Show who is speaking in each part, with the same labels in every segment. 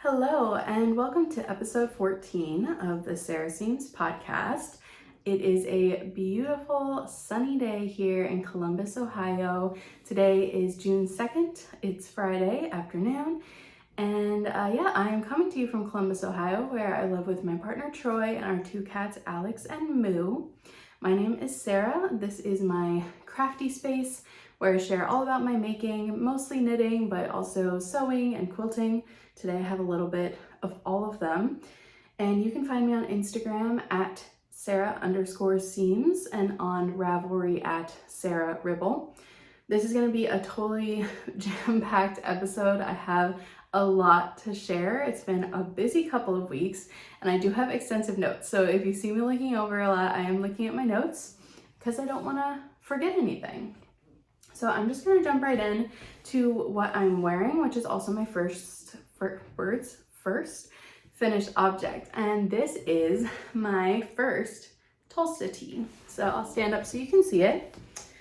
Speaker 1: Hello, and welcome to episode 14 of the Sarah Seams podcast. It is a beautiful sunny day here in Columbus, Ohio. Today is June 2nd. It's Friday afternoon. And I am coming to you from Columbus, Ohio, where I live with my partner Troy and our two cats, Alex and Moo. My name is Sarah. This is my crafty space where I share all about my making, mostly knitting, but also sewing and quilting. Today I have a little bit of all of them. And you can find me on Instagram at Sarah_Seams and on Ravelry at Sarah Ribble. This is going to be a totally jam-packed episode. I have a lot to share. It's been a busy couple of weeks and I do have extensive notes. So if you see me looking over a lot, I am looking at my notes because I don't want to forget anything. So I'm just going to jump right in to what I'm wearing, which is also my first finished object. And this is my first Tolsta tee. So I'll stand up so you can see it.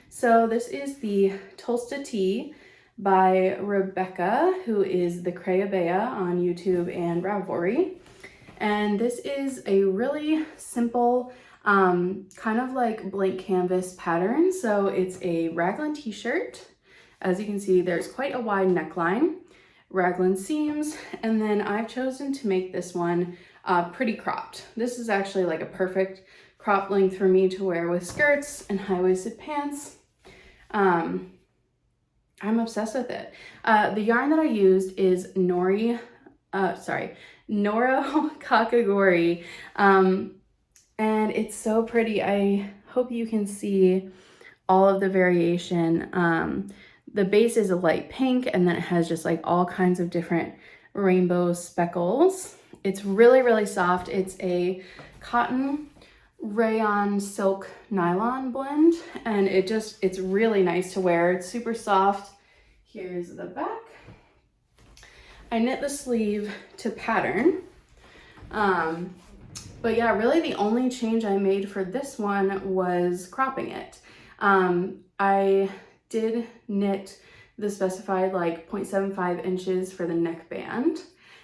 Speaker 1: So this is the Tolsta tee by Rebecca, who is the Crayabea on YouTube and Ravelry. And this is a really simple kind of like blank canvas pattern. So it's a raglan t-shirt. As you can see, there's quite a wide neckline, raglan seams, and then I've chosen to make this one pretty cropped. This is actually like a perfect crop length for me to wear with skirts and high-waisted pants. I'm obsessed with it. The yarn that I used is Noro Kakagori. And it's so pretty. I hope you can see all of the variation. The base is a light pink and then it has just like all kinds of different rainbow speckles. It's really, really soft. It's a cotton rayon silk nylon blend and it's really nice to wear. It's super soft. Here's the back. I knit the sleeve to pattern. But yeah, really the only change I made for this one was cropping it. I did knit the specified like 0.75 inches for the neckband.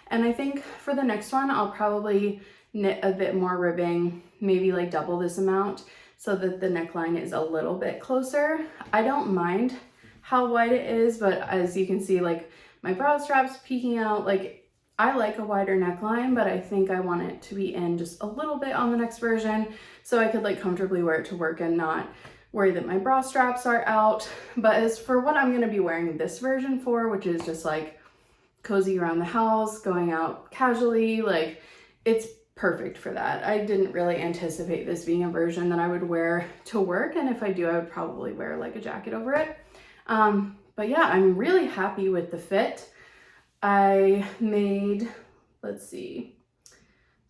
Speaker 1: And I think for the next one, I'll probably knit a bit more ribbing, maybe like double this amount so that the neckline is a little bit closer. I don't mind how wide it is, but as you can see, like my bra strap's peeking out, like I like a wider neckline, but I think I want it to be in just a little bit on the next version so I could like comfortably wear it to work and not worry that my bra straps are out. But as for what I'm going to be wearing this version for, which is just like cozy around the house, going out casually, like it's perfect for that. I didn't really anticipate this being a version that I would wear to work, and if I do, I would probably wear like a jacket over it. But yeah, I'm really happy with the fit. I made, let's see,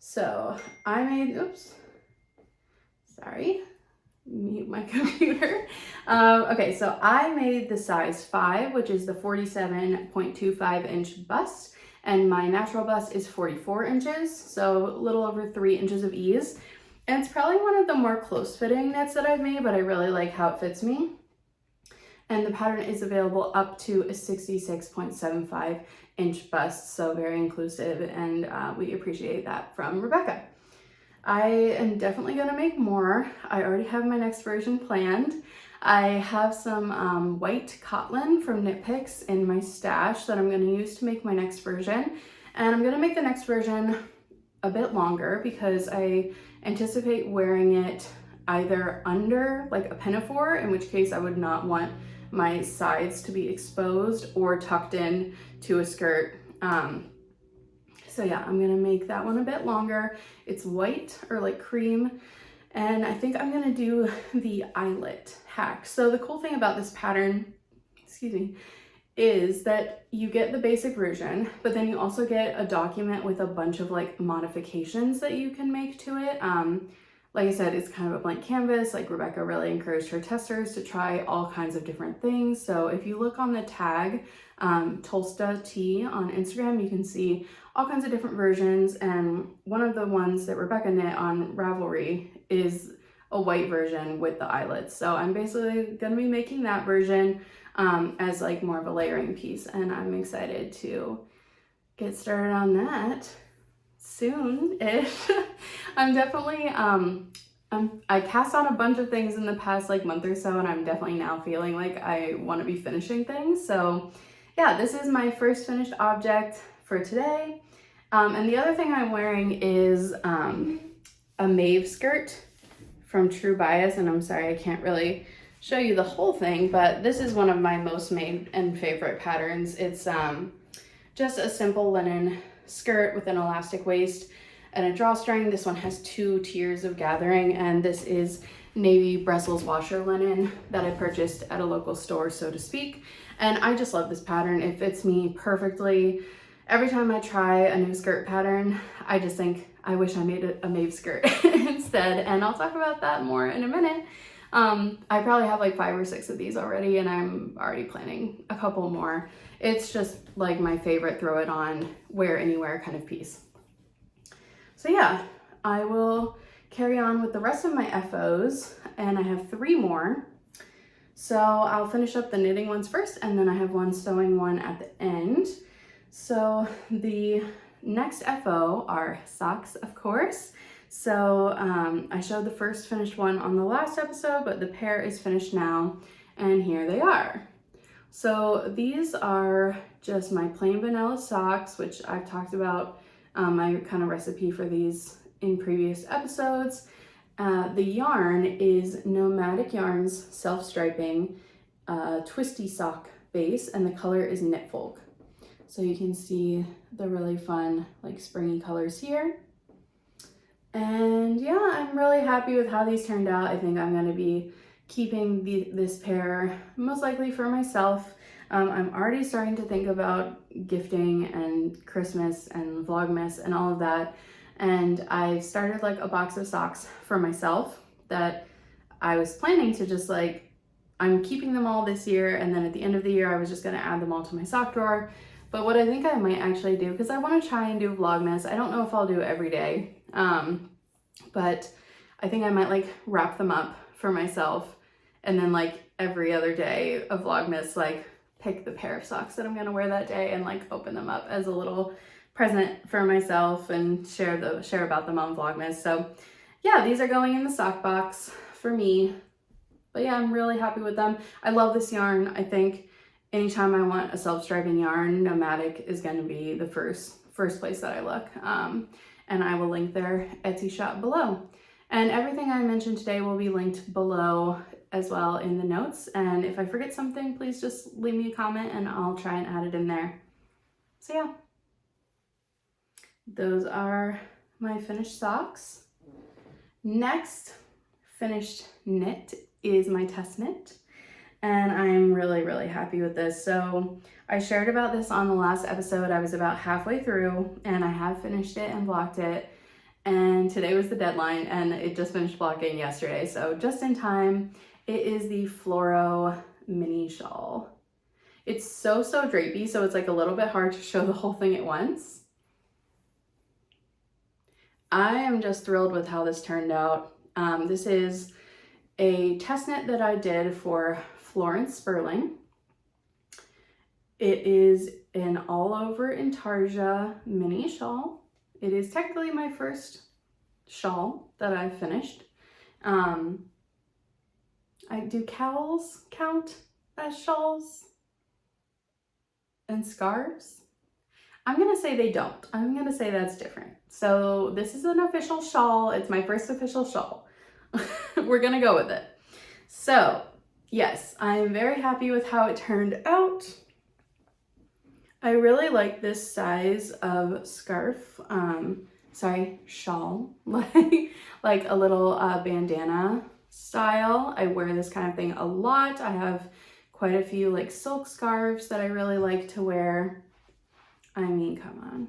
Speaker 1: so I made, mute my computer. Okay, so I made the size 5, which is the 47.25 inch bust, and my natural bust is 44 inches, so a little over 3 inches of ease. And it's probably one of the more close fitting knits that I've made, but I really like how it fits me. And the pattern is available up to a 66.75 inch bust, so very inclusive, and we appreciate that from Rebecca. I am definitely going to make more. I already have my next version planned. I have some white cotton from Knit Picks in my stash that I'm going to use to make my next version, and I'm going to make the next version a bit longer because I anticipate wearing it either under like a pinafore, in which case I would not want my sides to be exposed, or tucked in to a skirt. So yeah, I'm gonna make that one a bit longer. It's white or like cream, and I think I'm gonna do the eyelet hack. So the cool thing about this pattern, is that you get the basic version, but then you also get a document with a bunch of like modifications that you can make to it. Like I said, it's kind of a blank canvas. Like Rebecca really encouraged her testers to try all kinds of different things. So if you look on the tag, Tolsta tee on Instagram, you can see all kinds of different versions. And one of the ones that Rebecca knit on Ravelry is a white version with the eyelets. So I'm basically gonna be making that version as like more of a layering piece. And I'm excited to get started on that soon-ish. I'm definitely, I cast on a bunch of things in the past like month or so, and I'm definitely now feeling like I want to be finishing things. So yeah, this is my first finished object for today. And the other thing I'm wearing is a Maeve skirt from True Bias, and I'm sorry I can't really show you the whole thing, but this is one of my most made and favorite patterns. It's just a simple linen skirt with an elastic waist and a drawstring. This one has 2 tiers of gathering, and this is navy Brussels washer linen that I purchased at a local store, so to speak. And I just love this pattern. It fits me perfectly. Every time I try a new skirt pattern, I just think I wish I made a Maeve skirt instead, and I'll talk about that more in a minute. I probably have like 5 or 6 of these already, and I'm already planning a couple more. It's just like my favorite throw it on, wear anywhere kind of piece. So yeah, I will carry on with the rest of my FOs, and I have 3 more. So I'll finish up the knitting ones first, and then I have one sewing one at the end. So the next FO are socks, of course. So I showed the first finished one on the last episode, but the pair is finished now, and here they are. So these are just my plain vanilla socks, which I've talked about my kind of recipe for these in previous episodes. The yarn is Nomadic Yarns self-striping twisty sock base, and the color is Knit Folk. So you can see the really fun like springy colors here. And yeah, I'm really happy with how these turned out. I think I'm going to be keeping this pair most likely for myself. I'm already starting to think about gifting and Christmas and Vlogmas and all of that. And I started like a box of socks for myself that I was planning to just like, I'm keeping them all this year, and then at the end of the year I was just going to add them all to my sock drawer. But what I think I might actually do, because I want to try and do Vlogmas, I don't know if I'll do it every day, but I think I might like wrap them up for myself, and then like every other day of Vlogmas, like pick the pair of socks that I'm going to wear that day and like open them up as a little present for myself and share about them on Vlogmas. So yeah, these are going in the sock box for me. But yeah, I'm really happy with them. I love this yarn. I think anytime I want a self-striping yarn, Nomadic is going to be the first place that I look. And I will link their Etsy shop below. And everything I mentioned today will be linked below as well in the notes. And if I forget something, please just leave me a comment and I'll try and add it in there. So yeah, those are my finished socks. Next finished knit is my test knit. And I'm really, really happy with this. So I shared about this on the last episode. I was about halfway through and I have finished it and blocked it. And today was the deadline and it just finished blocking yesterday. So just in time. It is the Floro mini shawl. It's so drapey, so it's like a little bit hard to show the whole thing at once. I am just thrilled with how this turned out. This is a test knit that I did for Florence Sperling. It is an all over intarsia mini shawl. It is technically my first shawl that I've finished. Do cowls count as shawls and scarves? I'm gonna say they don't. I'm gonna say that's different. So this is an official shawl. It's my first official shawl. We're gonna go with it. So yes, I'm very happy with how it turned out. I really like this size of scarf, shawl, like a little bandana style. I wear this kind of thing a lot. I have quite a few like silk scarves that I really like to wear. I mean, come on,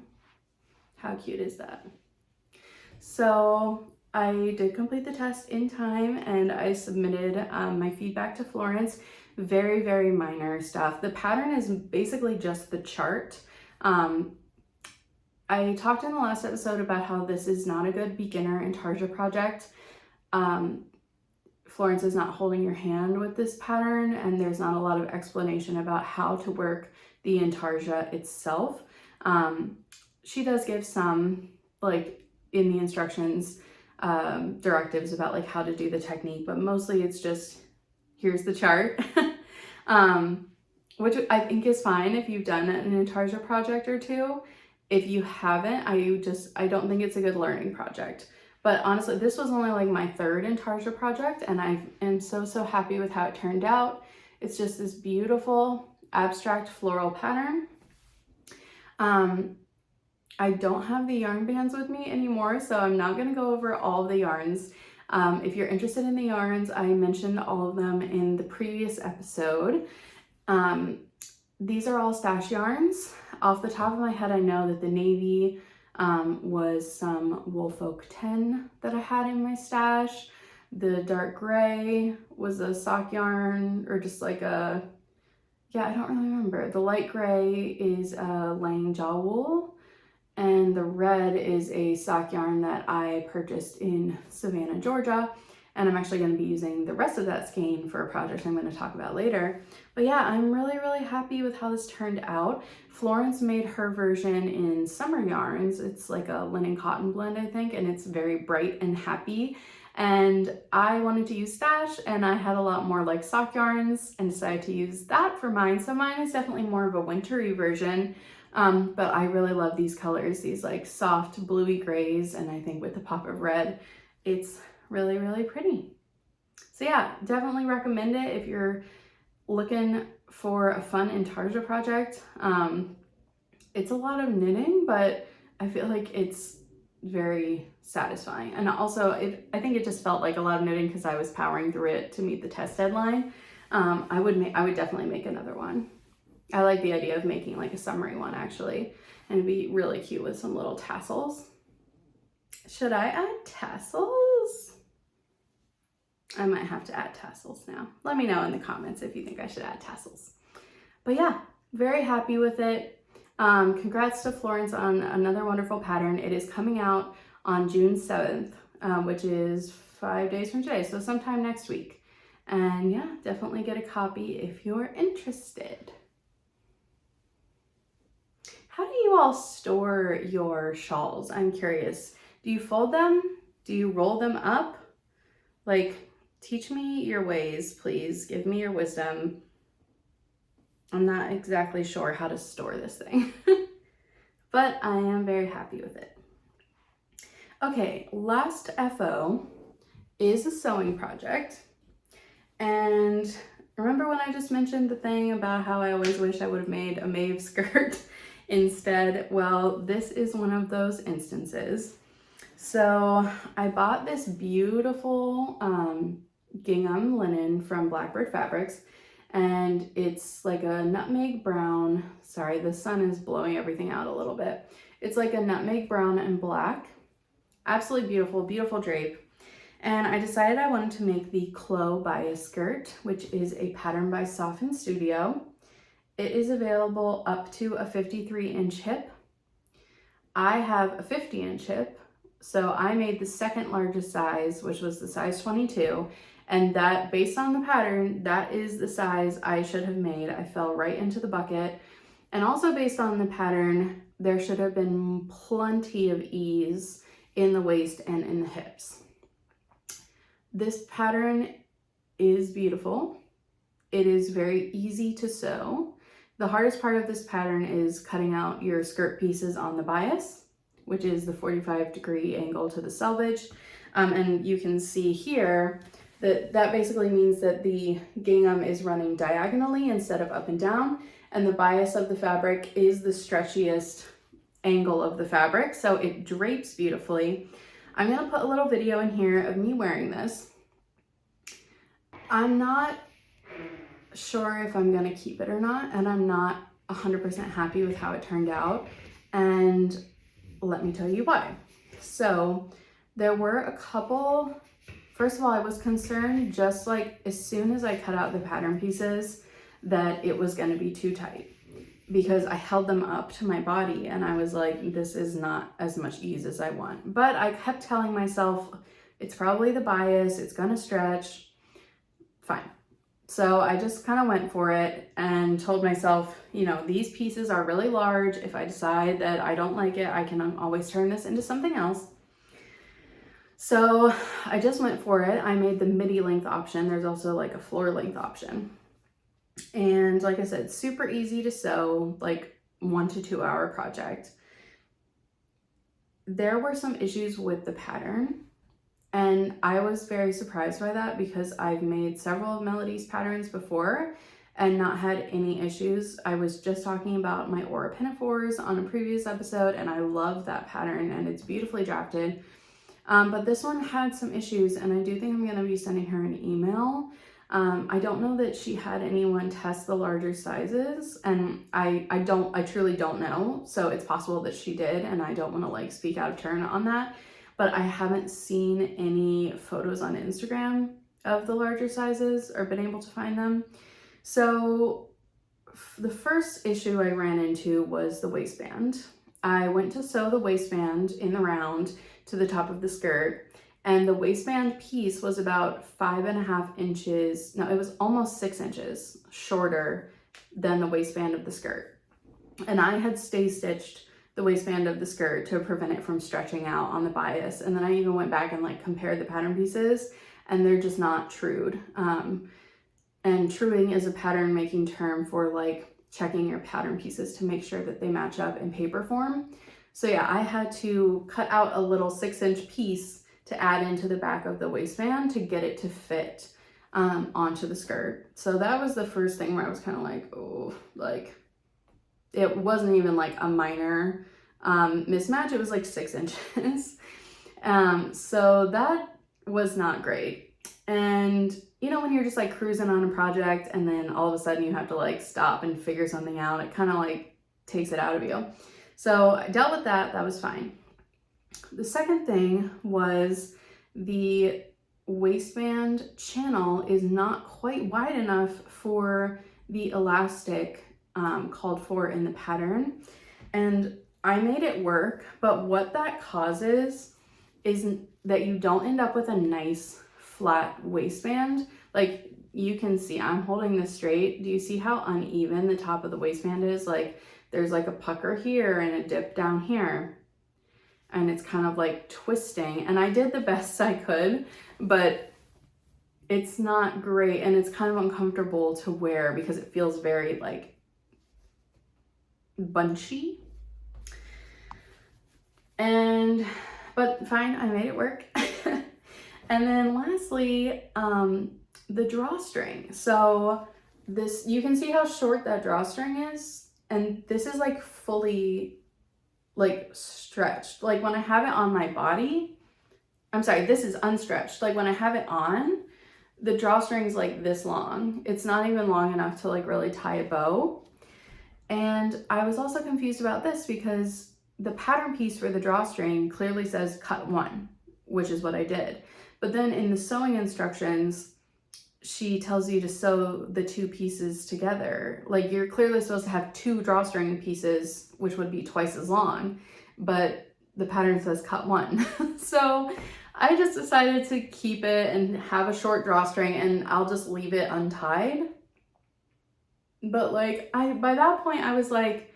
Speaker 1: how cute is that? So I did complete the test in time and I submitted my feedback to Florence. Very, very minor stuff. The pattern is basically just the chart. I talked in the last episode about how this is not a good beginner intarsia project. Florence is not holding your hand with this pattern and there's not a lot of explanation about how to work the intarsia itself. She does give some, like in the instructions, directives about like how to do the technique, but mostly it's just, here's the chart, which I think is fine if you've done an intarsia project or two. If you haven't, I don't think it's a good learning project. But honestly, this was only like my third intarsia project, and I am so happy with how it turned out. It's just this beautiful abstract floral pattern. I don't have the yarn bands with me anymore, so I'm not going to go over all the yarns. If you're interested in the yarns, I mentioned all of them in the previous episode. These are all stash yarns. Off the top of my head, I know that the navy was some Woolfolk 10 that I had in my stash. The dark gray was a sock yarn, or just like a, yeah, I don't really remember. The light gray is a Lang Jaw wool. And the red is a sock yarn that I purchased in Savannah, Georgia. And I'm actually going to be using the rest of that skein for a project I'm going to talk about later. But yeah, I'm really happy with how this turned out. Florence made her version in summer yarns. It's like a linen cotton blend, I think, and it's very bright and happy. And I wanted to use stash, and I had a lot more like sock yarns and decided to use that for mine. So mine is definitely more of a wintry version. But I really love these colors, these like soft bluey grays, and I think with the pop of red, it's really pretty. So yeah, definitely recommend it if you're looking for a fun intarsia project. It's a lot of knitting, but I feel like it's very satisfying. And also, I think it just felt like a lot of knitting because I was powering through it to meet the test deadline. I would definitely make another one. I like the idea of making like a summery one actually, and it'd be really cute with some little tassels. Should I add tassels? I might have to add tassels now. Let me know in the comments if you think I should add tassels. But yeah, very happy with it. Congrats to Florence on another wonderful pattern. It is coming out on June 7th, which is 5 days from today, so sometime next week. And yeah, definitely get a copy if you're interested. How do you all store your shawls? I'm curious. Do you fold them? Do you roll them up? Like, teach me your ways, please. Give me your wisdom. I'm not exactly sure how to store this thing, but I am very happy with it. Okay, last FO is a sewing project. And remember when I just mentioned the thing about how I always wish I would have made a Maeve skirt instead? Well, this is one of those instances. So I bought this beautiful gingham linen from Blackbird Fabrics, and it's like a nutmeg brown. Sorry, the sun is blowing everything out a little bit. It's like a nutmeg brown and black. Absolutely beautiful, beautiful drape. And I decided I wanted to make the Clo bias skirt, which is a pattern by Soften Studio. It is available up to a 53-inch hip. I have a 50-inch hip, so I made the second largest size, which was the size 22, and that, based on the pattern, that is the size I should have made. I fell right into the bucket. And also based on the pattern, there should have been plenty of ease in the waist and in the hips. This pattern is beautiful. It is very easy to sew. The hardest part of this pattern is cutting out your skirt pieces on the bias, which is the 45-degree angle to the selvage. And you can see here that basically means that the gingham is running diagonally instead of up and down, and the bias of the fabric is the stretchiest angle of the fabric, so it drapes beautifully. I'm gonna put a little video in here of me wearing this. I'm not sure if I'm gonna keep it or not, and I'm not 100% happy with how it turned out, and let me tell you why. So there were a couple. First of all, I was concerned, just like as soon as I cut out the pattern pieces, that it was going to be too tight, because I held them up to my body and I was like, this is not as much ease as I want. But I kept telling myself, it's probably the bias, it's going to stretch, fine. So I just kind of went for it and told myself, you know, these pieces are really large. If I decide that I don't like it, I can always turn this into something else. So I just went for it. I made the midi length option. There's also like a floor length option. And like I said, super easy to sew, like 1 to 2 hour project. There were some issues with the pattern, and I was very surprised by that because I've made several of Melody's patterns before and not had any issues. I was just talking about my Aura Pinafores on a previous episode, and I love that pattern and it's beautifully drafted. But this one had some issues, and I do think I'm going to be sending her an email. I don't know that she had anyone test the larger sizes, and I truly don't know. So it's possible that she did, and I don't want to like speak out of turn on that. But I haven't seen any photos on Instagram of the larger sizes or been able to find them. So the first issue I ran into was the waistband. I went to sew the waistband in the round to the top of the skirt, and the waistband piece was about 5.5 inches. No, it was almost 6 inches shorter than the waistband of the skirt. And I had stay stitched the waistband of the skirt to prevent it from stretching out on the bias. And then I even went back and like compared the pattern pieces, and they're just not trued. And truing is a pattern making term for like checking your pattern pieces to make sure that they match up in paper form. So yeah, I had to cut out a little 6-inch piece to add into the back of the waistband to get it to fit onto the skirt. So that was the first thing where I was kind of like, oh, like it wasn't even like a minor mismatch. It was like 6 inches. So that was not great. And you know, when you're just like cruising on a project and then all of a sudden you have to like stop and figure something out, it kind of like takes it out of you. So I dealt with that. That was fine. The second thing was the waistband channel is not quite wide enough for the elastic called for in the pattern. And I made it work, but what that causes is that you don't end up with a nice flat waistband. Like you can see, I'm holding this straight. Do you see how uneven the top of the waistband is? Like there's like a pucker here and a dip down here. And it's kind of like twisting. And I did the best I could, but it's not great. And it's kind of uncomfortable to wear because it feels very like bunchy. But fine, I made it work. And then lastly, the drawstring. So this, you can see how short that drawstring is. And this is like fully like stretched. Like when I have it on my body, I'm sorry, this is unstretched. Like when I have it on, the drawstring is like this long. It's not even long enough to like really tie a bow. And I was also confused about this because the pattern piece for the drawstring clearly says cut 1, which is what I did. But then in the sewing instructions, she tells you to sew the 2 pieces together. Like you're clearly supposed to have 2 drawstring pieces, which would be twice as long, but the pattern says cut 1. So I just decided to keep it and have a short drawstring, and I'll just leave it untied. But like by that point I was like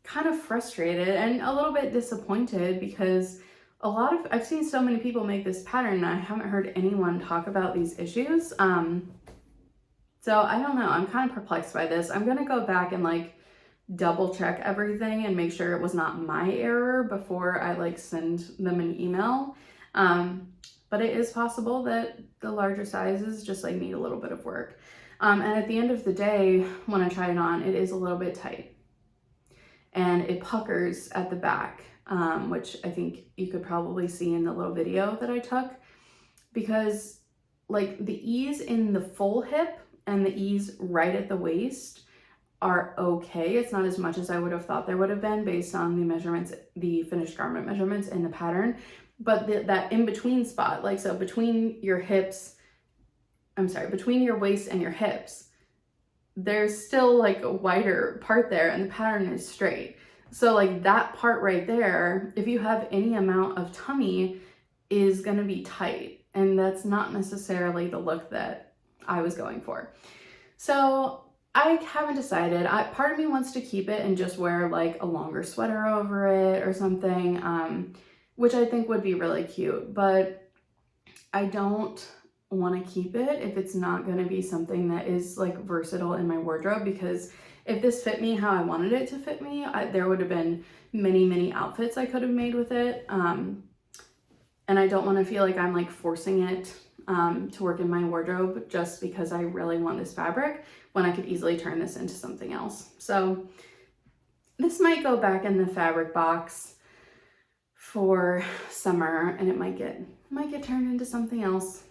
Speaker 1: kind of frustrated and a little bit disappointed because I've seen so many people make this pattern and I haven't heard anyone talk about these issues. So I don't know, I'm kind of perplexed by this. I'm gonna go back and like double check everything and make sure it was not my error before I like send them an email. But it is possible that the larger sizes just like need a little bit of work. And at the end of the day, when I try it on, it is a little bit tight and it puckers at the back. Which I think you could probably see in the little video that I took, because like the ease in the full hip and the ease right at the waist are okay. It's not as much as I would have thought there would have been based on the measurements, the finished garment measurements in the pattern, but that in between spot, like so between your hips, between your waist and your hips, there's still like a wider part there and the pattern is straight. So like that part right there, if you have any amount of tummy, is going to be tight. And that's not necessarily the look that I was going for. So I haven't decided. Part of me wants to keep it and just wear like a longer sweater over it or something, which I think would be really cute, but I don't want to keep it if it's not going to be something that is like versatile in my wardrobe, because if this fit me how I wanted it to fit me, there would have been many outfits I could have made with it. And I don't want to feel like I'm like forcing it to work in my wardrobe just because I really want this fabric, when I could easily turn this into something else. So this might go back in the fabric box for summer, and it might get turned into something else.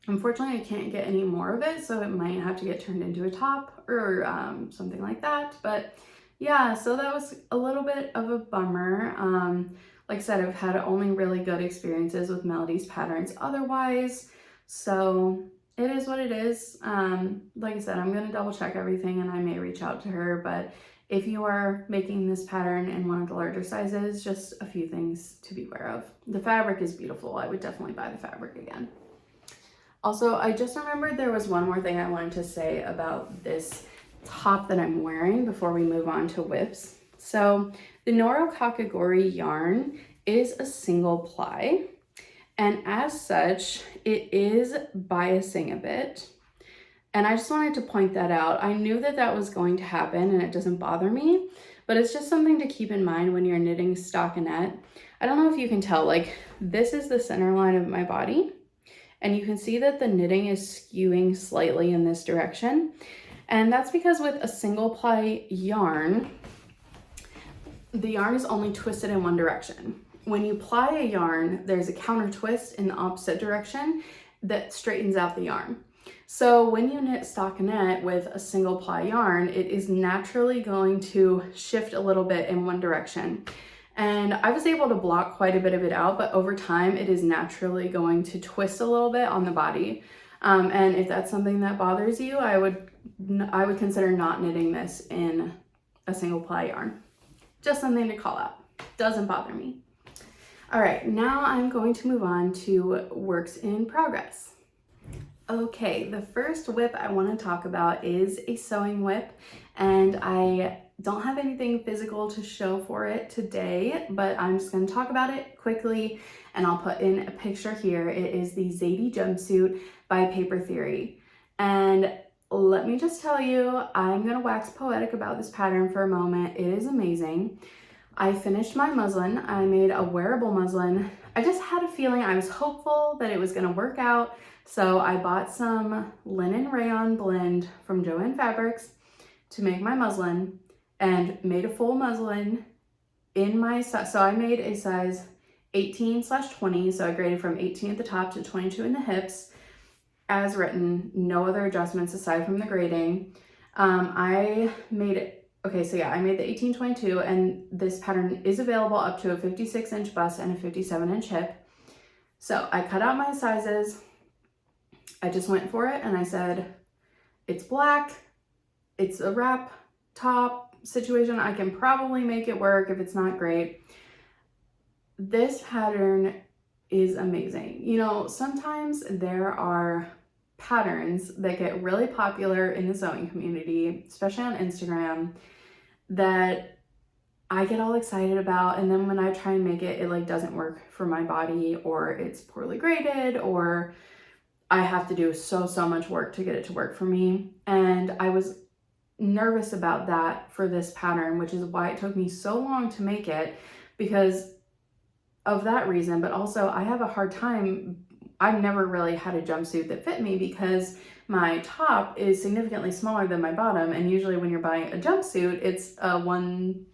Speaker 1: Unfortunately, I can't get any more of it, so it might have to get turned into a top or something like that. But yeah, so that was a little bit of a bummer. Like I said, I've had only really good experiences with Melody's patterns otherwise, so it is what it is. Like I said, I'm going to double check everything and I may reach out to her, but if you are making this pattern in one of the larger sizes, just a few things to be aware of. The fabric is beautiful. I would definitely buy the fabric again. Also, I just remembered there was one more thing I wanted to say about this top that I'm wearing before we move on to whips. So the Noro Kakagori yarn is a single ply, and as such, it is biasing a bit. And I just wanted to point that out. I knew that that was going to happen and it doesn't bother me, but it's just something to keep in mind when you're knitting stockinette. I don't know if you can tell, like this is the center line of my body, and you can see that the knitting is skewing slightly in this direction. And that's because with a single ply yarn, the yarn is only twisted in one direction. When you ply a yarn, there's a counter twist in the opposite direction that straightens out the yarn. So when you knit stockinette with a single ply yarn, it is naturally going to shift a little bit in one direction. And I was able to block quite a bit of it out, but over time it is naturally going to twist a little bit on the body. And if that's something that bothers you, I would consider not knitting this in a single ply yarn. Just something to call out. Doesn't bother me. All right, now I'm going to move on to works in progress. Okay, the first whip I want to talk about is a sewing whip, and I don't have anything physical to show for it today, but I'm just going to talk about it quickly, and I'll put in a picture here. It is the Zadie Jumpsuit by Paper Theory. And let me just tell you, I'm going to wax poetic about this pattern for a moment. It is amazing. I finished my muslin. I made a wearable muslin. I just had a feeling, I was hopeful that it was going to work out. So I bought some linen rayon blend from Joann Fabrics to make my muslin, and made a full muslin in my size. So I made a size 18/20. So I graded from 18 at the top to 22 in the hips as written, no other adjustments aside from the grading. I made it, okay, so yeah, I made the 18/22, and this pattern is available up to a 56-inch bust and a 57-inch hip. So I cut out my sizes. I just went for it and I said, it's black, it's a wrap top situation, I can probably make it work if it's not great. This pattern is amazing. You know, sometimes there are patterns that get really popular in the sewing community, especially on Instagram, that I get all excited about, and then when I try and make it, it like doesn't work for my body, or it's poorly graded, or I have to do so much work to get it to work for me. And I was nervous about that for this pattern, which is why it took me so long to make it, because of that reason. But also I have a hard time, I've never really had a jumpsuit that fit me because my top is significantly smaller than my bottom, and usually when you're buying a jumpsuit, it's a one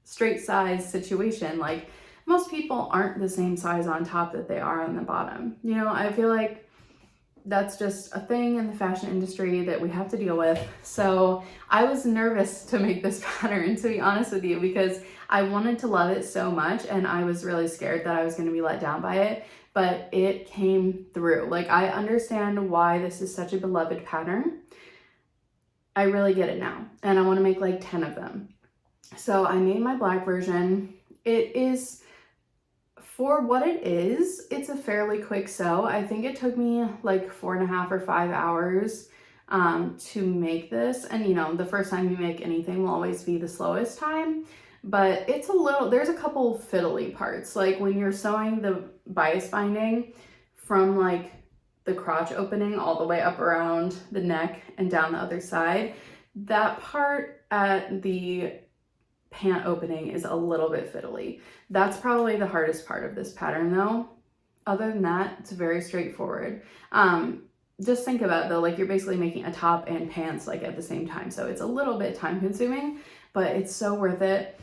Speaker 1: straight size situation. Like most people aren't the same size on top that they are on the bottom. You know, I feel like that's just a thing in the fashion industry that we have to deal with. So I was nervous to make this pattern, to be honest with you, because I wanted to love it so much, and I was really scared that I was going to be let down by it, but it came through. Like, I understand why this is such a beloved pattern. I really get it now, and I want to make like 10 of them. So I made my black version. It is For what it is, it's a fairly quick sew. I think it took me like 4.5 or 5 hours to make this. And you know, the first time you make anything will always be the slowest time, but it's a little, there's a couple fiddly parts. Like when you're sewing the bias binding from like the crotch opening all the way up around the neck and down the other side, that part at the pant opening is a little bit fiddly. That's probably the hardest part of this pattern though. Other than that, it's very straightforward. Just think about it though, like you're basically making a top and pants like at the same time. So it's a little bit time consuming, but it's so worth it.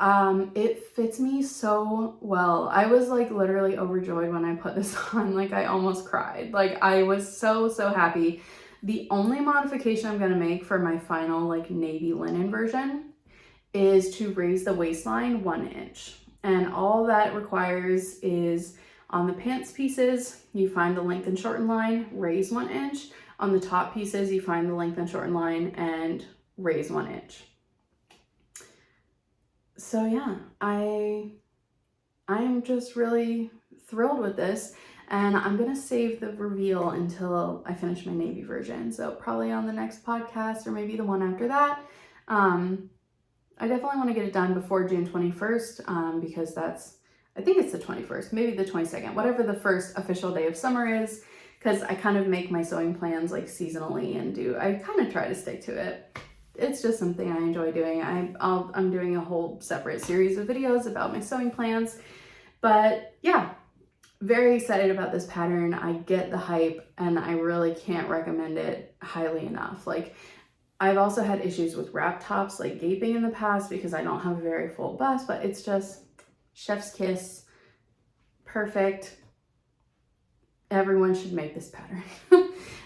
Speaker 1: It fits me so well. I was like literally overjoyed when I put this on, like I almost cried. Like I was so happy. The only modification I'm gonna make for my final like navy linen version is to raise the waistline 1 inch. And all that requires is on the pants pieces, you find the length and shorten line, raise 1 inch. On the top pieces, you find the length and shorten line and raise 1 inch. So yeah, I am just really thrilled with this, and I'm gonna save the reveal until I finish my navy version. So probably on the next podcast or maybe the one after that. I definitely want to get it done before June 21st because that's, I think it's the 21st, maybe the 22nd, whatever the first official day of summer is, because I kind of make my sewing plans like seasonally and I kind of try to stick to it. It's just something I enjoy doing. I'm doing a whole separate series of videos about my sewing plans, but yeah, very excited about this pattern. I get the hype and I really can't recommend it highly enough. Like, I've also had issues with wrap tops like gaping in the past because I don't have a very full bust, but it's just chef's kiss, perfect. Everyone should make this pattern.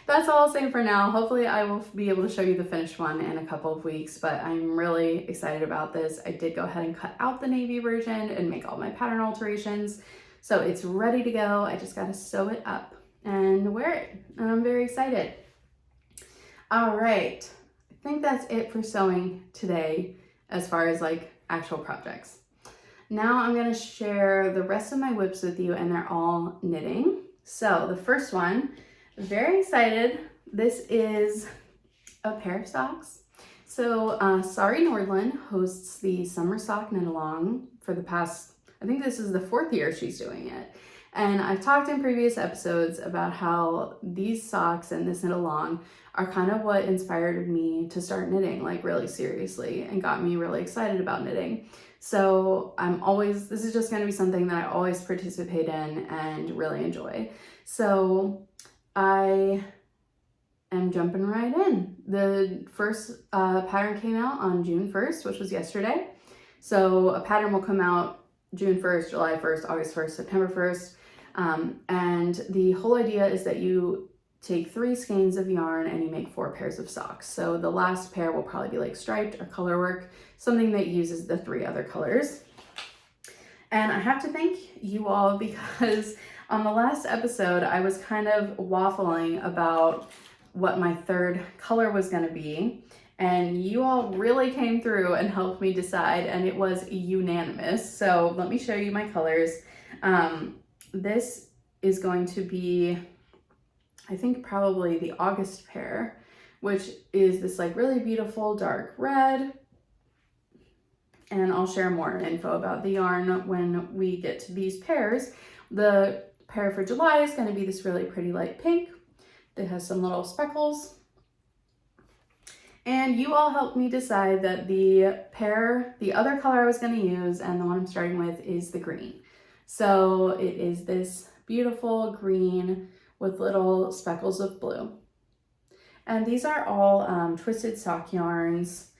Speaker 1: That's all I'll say for now. Hopefully I will be able to show you the finished one in a couple of weeks, but I'm really excited about this. I did go ahead and cut out the navy version and make all my pattern alterations. So it's ready to go. I just got to sew it up and wear it. And I'm very excited. All right. I think that's it for sewing today as far as like actual projects. Now I'm going to share the rest of my whips with you, and they're all knitting. So the first one, very excited. This is a pair of socks. So Sari Nordland hosts the Summer Sock Knit Along for the past, I think this is the 4th year she's doing it. And I've talked in previous episodes about how these socks and this knit along are kind of what inspired me to start knitting, like really seriously, and got me really excited about knitting. So this is just gonna be something that I always participate in and really enjoy. So I am jumping right in. The first pattern came out on June 1st, which was yesterday. So a pattern will come out June 1st, July 1st, August 1st, September 1st. And the whole idea is that you take 3 skeins of yarn and you make 4 pairs of socks. So the last pair will probably be like striped or color work, something that uses the 3 other colors. And I have to thank you all because on the last episode, I was kind of waffling about what my 3rd color was going to be. And you all really came through and helped me decide, and it was unanimous. So let me show you my colors. This is going to be, I think, probably the August pair, which is this like really beautiful dark red. And I'll share more info about the yarn when we get to these pairs. The pair for July is going to be this really pretty light pink that has some little speckles. And you all helped me decide that the other color I was going to use and the one I'm starting with is the green. So it is this beautiful green with little speckles of blue. And these are all twisted sock yarns,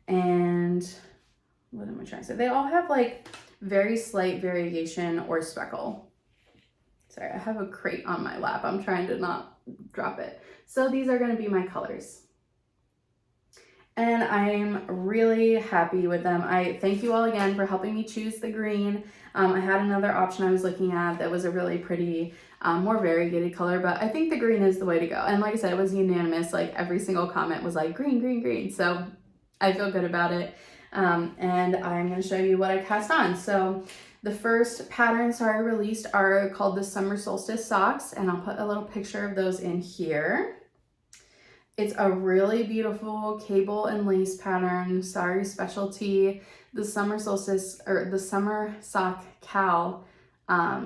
Speaker 1: and what am I trying to say? They all have like very slight variation or speckle. Sorry, I have a crate on my lap. I'm trying to not drop it. So these are going to be my colors. And I'm really happy with them. I thank you all again for helping me choose the green. I had another option I was looking at that was a really pretty, more variegated color, but I think the green is the way to go. And like I said, it was unanimous. Like every single comment was like green, green, green. So I feel good about it. And I'm going to show you what I cast on. So The first patterns I released are called the Summer Solstice socks, and I'll put a little picture of those in here. It's a really beautiful cable and lace pattern, Sari specialty. The Summer Solstice, or the Summer Sock Cow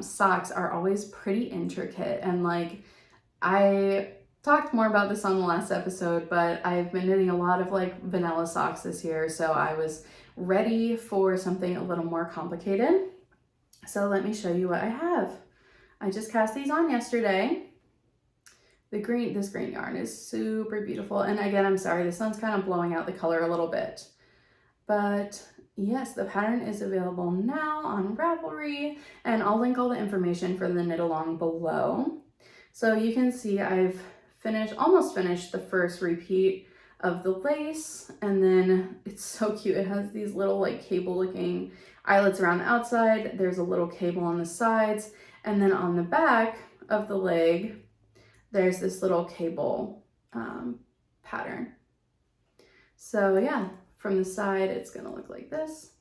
Speaker 1: socks are always pretty intricate, and like I talked more about this on the last episode, but I've been knitting a lot of like vanilla socks this year, so I was ready for something a little more complicated. So let me show you what I have. I just cast these on yesterday. This green yarn is super beautiful. And again, I'm sorry, the sun's kind of blowing out the color a little bit. But yes, the pattern is available now on Ravelry, and I'll link all the information for the knit along below. So you can see I've almost finished the first repeat of the lace, and then it's so cute. It has these little like cable looking eyelets around the outside. There's a little cable on the sides, and then on the back of the leg, there's this little cable pattern. So yeah, from the side, it's gonna look like this.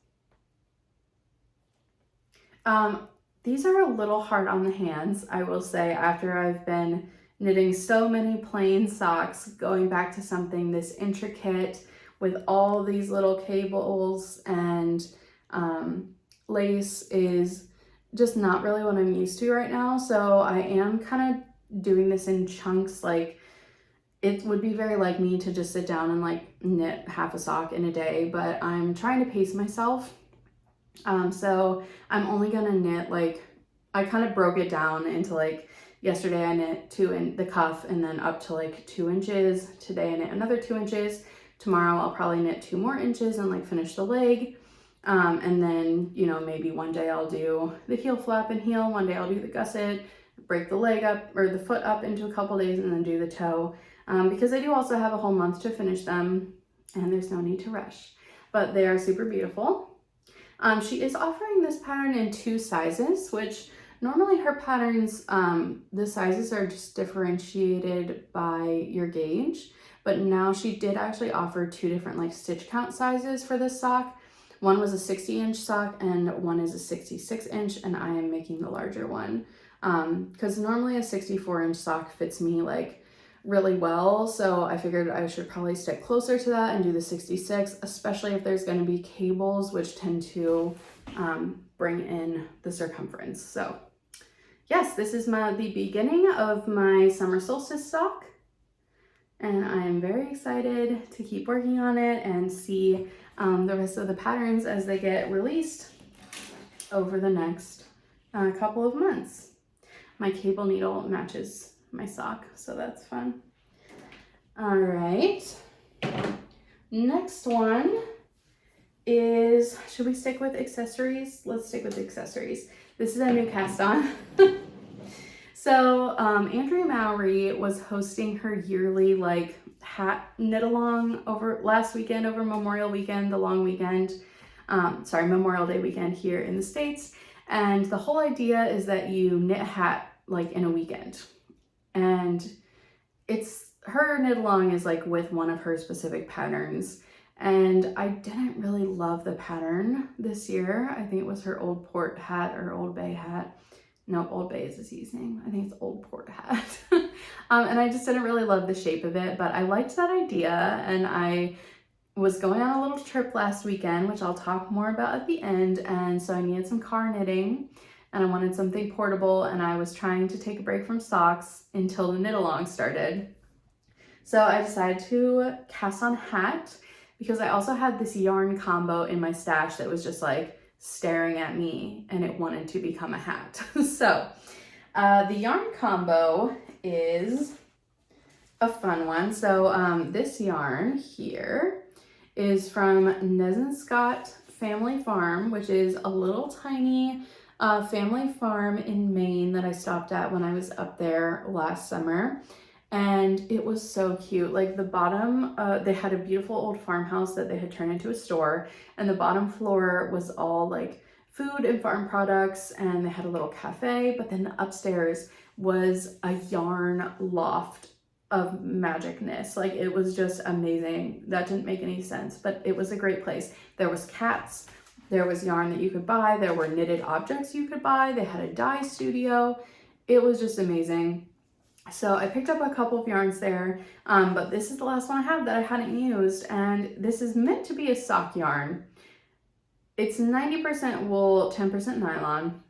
Speaker 1: These are a little hard on the hands, I will say, after I've been knitting so many plain socks, going back to something this intricate with all these little cables and lace is just not really what I'm used to right now. So I am kind of doing this in chunks. Like, it would be very like me to just sit down and like knit half a sock in a day, but I'm trying to pace myself. So I'm only gonna knit, like, I kind of broke it down into like, yesterday I knit the cuff and then up to like 2 inches. Today I knit another 2 inches. Tomorrow I'll probably knit 2 more inches and like finish the leg. And then, you know, maybe one day I'll do the heel flap and heel. One day I'll do the gusset, break the leg up or the foot up into a couple days, and then do the toe. Because I do also have a whole month to finish them, and there's no need to rush, but they are super beautiful. She is offering this pattern in 2 sizes, which normally her patterns, the sizes are just differentiated by your gauge, but now she did actually offer 2 different like stitch count sizes for this sock. One was a 60-inch sock and one is a 66-inch, and I am making the larger one because normally a 64-inch sock fits me like really well, so I figured I should probably stick closer to that and do the 66, especially if there's going to be cables, which tend to bring in the circumference. So yes, this is the beginning of my summer solstice sock, and I am very excited to keep working on it and see the rest of the patterns as they get released over the next couple of months. My cable needle matches my sock, so that's fun. All right, next one is, should we stick with accessories? Let's stick with accessories. This is a new cast on. So Andrea Mowry was hosting her yearly like hat knit along over last weekend, over Memorial Weekend, the long weekend, Memorial Day weekend here in the States. And the whole idea is that you knit a hat like in a weekend. And her knit along is like with one of her specific patterns. And I didn't really love the pattern this year. I think it was her Old Port hat or Old Bay hat. No, Old Bay is the seasoning. I think it's Old Port hat. And I just didn't really love the shape of it, but I liked that idea. And I was going on a little trip last weekend, which I'll talk more about at the end. And so I needed some car knitting and I wanted something portable, and I was trying to take a break from socks until the knit along started. So I decided to cast on hat because I also had this yarn combo in my stash that was just like staring at me and it wanted to become a hat. So the yarn combo is a fun one. So this yarn here is from Nez & Scott Family Farm, which is a little tiny family farm in Maine that I stopped at when I was up there last summer. And it was so cute. Like the bottom, they had a beautiful old farmhouse that they had turned into a store, and the bottom floor was all like food and farm products, and they had a little cafe, but then the upstairs was a yarn loft of magicness. Like it was just amazing. That didn't make any sense, but it was a great place. There was cats There was yarn that you could buy. There were knitted objects you could buy. They had a dye studio. It was just amazing. So I picked up a couple of yarns there, but this is the last one I have that I hadn't used, and this is meant to be a sock yarn. It's 90% wool, 10% nylon.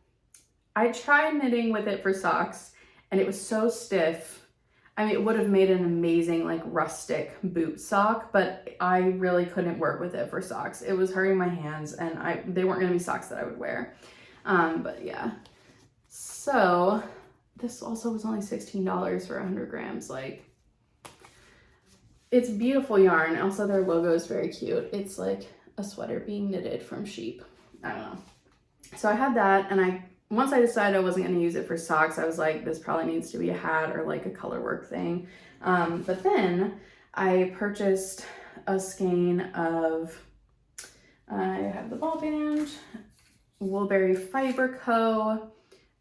Speaker 1: I tried knitting with it for socks, and it was so stiff. I mean, it would have made an amazing like rustic boot sock, but I really couldn't work with it for socks. It was hurting my hands, and they weren't gonna be socks that I would wear. But yeah, so this also was only $16 for 100 grams. Like, it's beautiful yarn. Also, their logo is very cute. It's like a sweater being knitted from sheep. I don't know. So I had that, and once I decided I wasn't going to use it for socks, I was like, this probably needs to be a hat or like a color work thing. But then I purchased a skein of, I have the ball band, Woolberry Fiber Co.,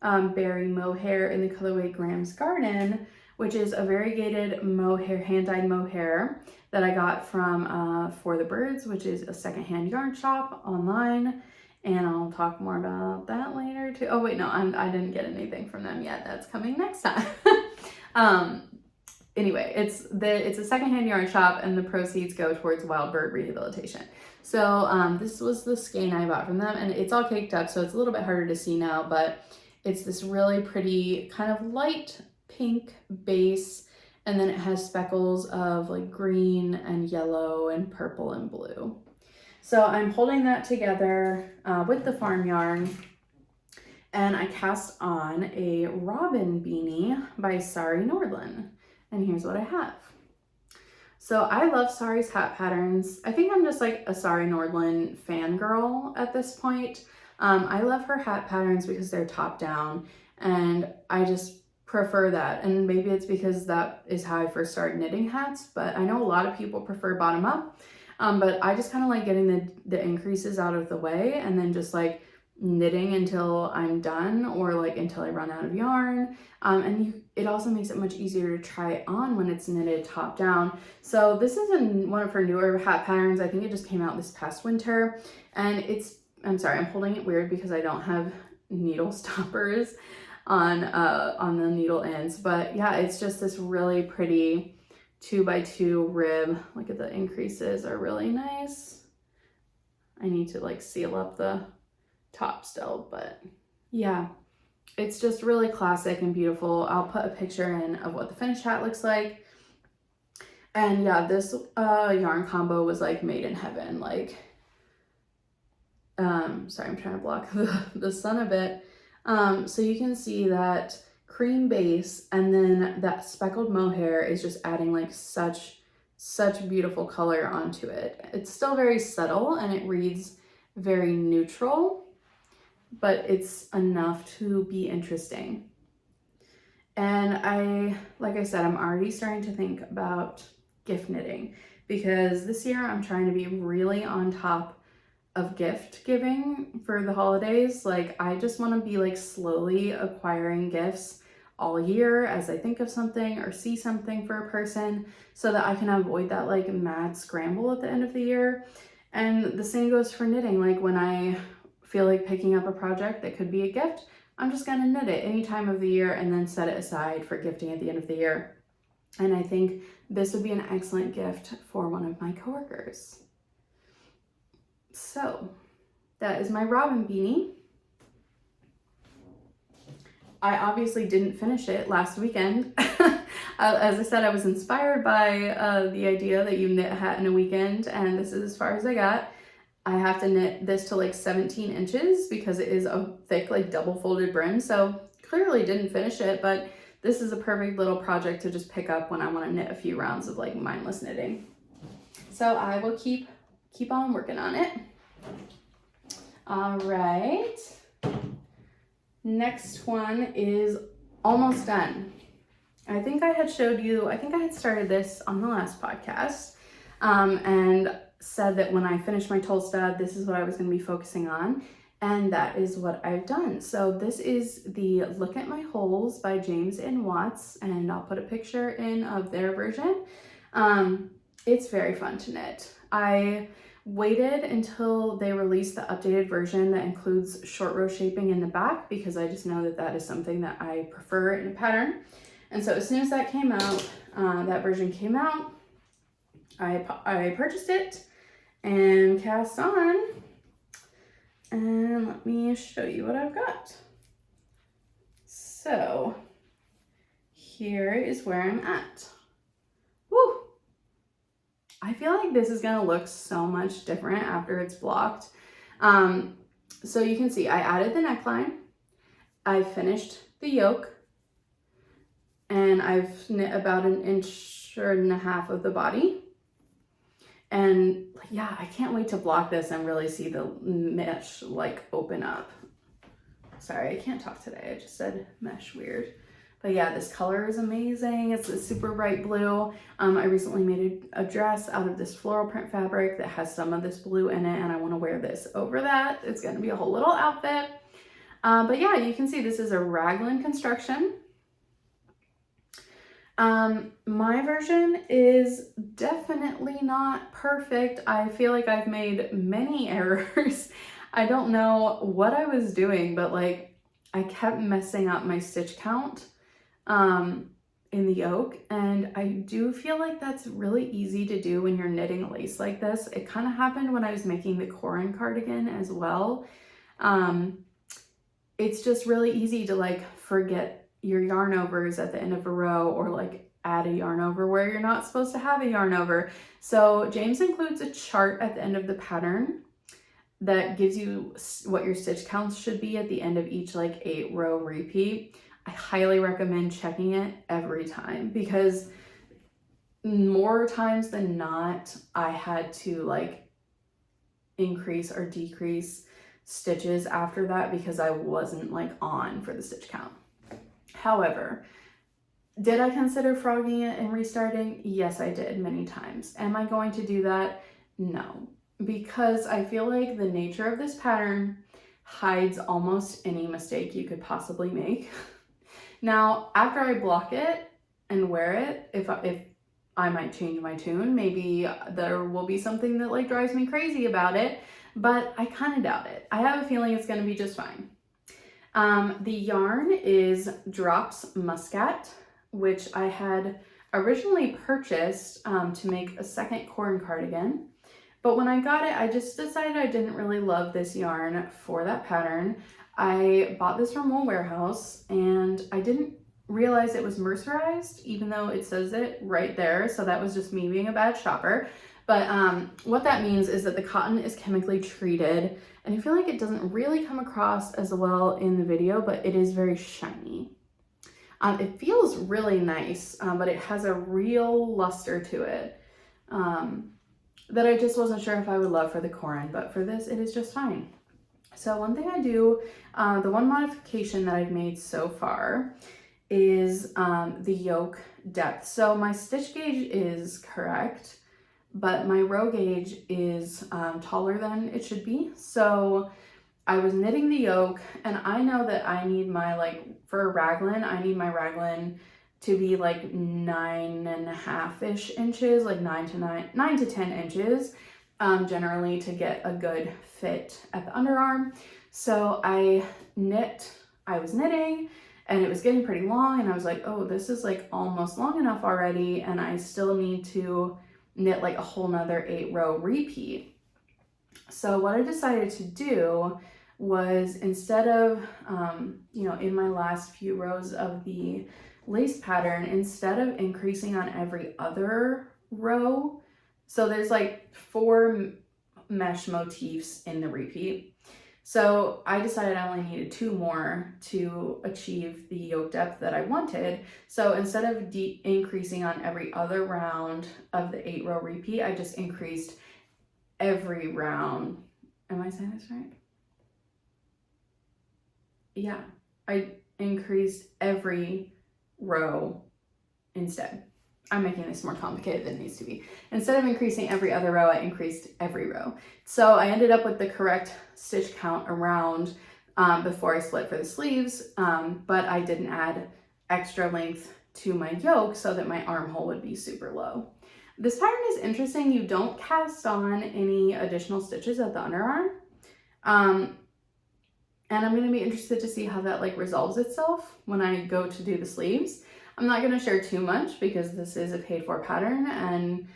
Speaker 1: berry mohair in the colorway Graham's Garden, which is a variegated mohair, hand-dyed mohair that I got from For the Birds, which is a secondhand yarn shop online. And I'll talk more about that later too. Oh wait, no, I didn't get anything from them yet. That's coming next time. Anyway, it's a secondhand yarn shop, and the proceeds go towards wild bird rehabilitation. So this was the skein I bought from them, and it's all caked up, so it's a little bit harder to see now, but it's this really pretty kind of light pink base, and then it has speckles of like green and yellow and purple and blue. So I'm holding that together with the farm yarn, and I cast on a robin beanie by Sari Nordlund, and here's what I have. So I love Sari's hat patterns. I think I'm just like a Sari Nordlund fangirl at this point. I love her hat patterns because they're top down, and I just prefer that. And maybe it's because that is how I first started knitting hats, but I know a lot of people prefer bottom up. But I just kind of like getting the increases out of the way and then just like knitting until I'm done, or like until I run out of yarn. It also makes it much easier to try on when it's knitted top down. So this is one of her newer hat patterns. I think it just came out this past winter, and I'm sorry, I'm holding it weird because I don't have needle stoppers on the needle ends, but yeah, it's just this really pretty 2x2 rib. Look at the increases, are really nice. I need to like seal up the top still, but yeah, it's just really classic and beautiful. I'll put a picture in of what the finished hat looks like. And yeah, this yarn combo was like made in heaven. Like, sorry, I'm trying to block the sun a bit. So you can see that cream base, and then that speckled mohair is just adding like such beautiful color onto it. It's still very subtle and it reads very neutral, but it's enough to be interesting. And like I said, I'm already starting to think about gift knitting, because this year I'm trying to be really on top of gift giving for the holidays. Like, I just want to be like slowly acquiring gifts all year as I think of something or see something for a person, so that I can avoid that like mad scramble at the end of the year. And the same goes for knitting. Like, when I feel like picking up a project that could be a gift, I'm just gonna knit it any time of the year and then set it aside for gifting at the end of the year. And I think this would be an excellent gift for one of my coworkers. So that is my robin beanie. I obviously didn't finish it last weekend. As I said, I was inspired by the idea that you knit a hat in a weekend, and this is as far as I got. I have to knit this to like 17 inches because it is a thick, like double folded brim. So clearly didn't finish it, but this is a perfect little project to just pick up when I want to knit a few rounds of like mindless knitting. So I will keep on working on it. All right. Next one is almost done. I think I had started this on the last podcast, and said that when I finished my Tolsta, this is what I was going to be focusing on, and that is what I've done. So this is the Look at My Holes by James and Watts, and I'll put a picture in of their version. It's very fun to knit. I waited until they released the updated version that includes short row shaping in the back, because I just know that that is something that I prefer in a pattern. And so as soon as that came out, that version came out, I purchased it and cast on. And let me show you what I've got. So here is where I'm at. Woo! I feel like this is gonna look so much different after it's blocked. So you can see I added the neckline, I finished the yoke, and I've knit about 1.5 inches of the body. And yeah, I can't wait to block this and really see the mesh like open up. Sorry, I can't talk today. I just said mesh weird. But yeah, this color is amazing. It's a super bright blue. I recently made a dress out of this floral print fabric that has some of this blue in it, and I want to wear this over that. It's going to be a whole little outfit. But yeah, you can see this is a raglan construction. My version is definitely not perfect. I feel like I've made many errors. I don't know what I was doing, but like I kept messing up my stitch count in the yoke, and I do feel like that's really easy to do when you're knitting lace like this. It kind of happened when I was making the Corin cardigan as well. It's just really easy to like forget your yarn overs at the end of a row, or like add a yarn over where you're not supposed to have a yarn over. So James includes a chart at the end of the pattern that gives you what your stitch counts should be at the end of each like 8-row repeat. I highly recommend checking it every time, because more times than not, I had to like increase or decrease stitches after that because I wasn't like on for the stitch count. However, did I consider frogging it and restarting? Yes, I did many times. Am I going to do that? No, because I feel like the nature of this pattern hides almost any mistake you could possibly make. Now, after I block it and wear it, if I might change my tune, maybe there will be something that like drives me crazy about it, but I kind of doubt it. I have a feeling it's going to be just fine. The yarn is Drops Muscat, which I had originally purchased to make a second Corin cardigan. But when I got it, I just decided I didn't really love this yarn for that pattern. I bought this from Wool Warehouse, and I didn't realize it was mercerized, even though it says it right there. So that was just me being a bad shopper. But what that means is that the cotton is chemically treated, and I feel like it doesn't really come across as well in the video, but it is very shiny. It feels really nice, but it has a real luster to it that I just wasn't sure if I would love for the Corin, but for this, it is just fine. So one thing I do, the one modification that I've made so far is the yoke depth. So my stitch gauge is correct, but my row gauge is taller than it should be. So I was knitting the yoke, and I know that I need my, like, for a raglan, I need my raglan to be like 9.5-ish inches, like 9 to 10 inches, generally, to get a good fit at the underarm. So I was knitting, and it was getting pretty long, and I was like, oh, this is like almost long enough already, and I still need to knit like a whole nother 8-row repeat. So what I decided to do was, instead of, in my last few rows of the lace pattern, instead of increasing on every other row, so there's like 4 mesh motifs in the repeat. So I decided I only needed 2 more to achieve the yoke depth that I wanted. So instead of increasing on every other round of the 8-row repeat, I just increased every round. Am I saying this right? Yeah, I increased every row instead. I'm making this more complicated than it needs to be. Instead of increasing every other row, I increased every row. So I ended up with the correct stitch count around before I split for the sleeves, but I didn't add extra length to my yoke so that my armhole would be super low. This pattern is interesting. You don't cast on any additional stitches at the underarm. And I'm going to be interested to see how that like resolves itself when I go to do the sleeves. I'm not going to share too much because this is a paid for pattern, and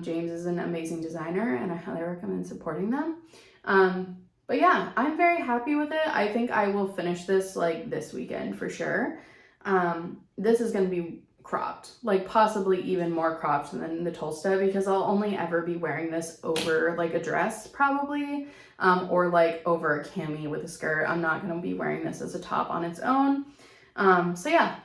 Speaker 1: James is an amazing designer and I highly recommend supporting them. But yeah, I'm very happy with it. I think I will finish this like this weekend for sure. This is going to be cropped, like possibly even more cropped than the Tolsta, because I'll only ever be wearing this over like a dress probably, or like over a cami with a skirt. I'm not going to be wearing this as a top on its own. So yeah,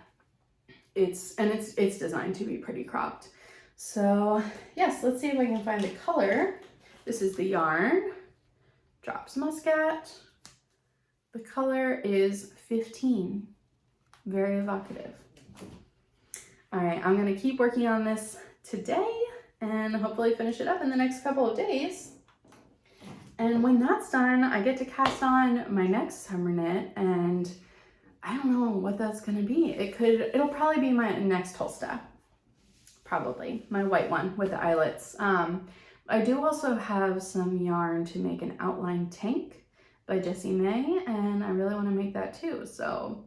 Speaker 1: it's designed to be pretty cropped. So yes, let's see if I can find the color. This is the yarn, Drops Muscat. The color is 15, very evocative. All right, I'm gonna keep working on this today and hopefully finish it up in the next couple of days. And when that's done, I get to cast on my next summer knit, and I don't know what that's gonna be. It'll probably be my next Tolsta, probably my white one with the eyelets. I do also have some yarn to make an outline tank by Jessie May, and I really want to make that too. So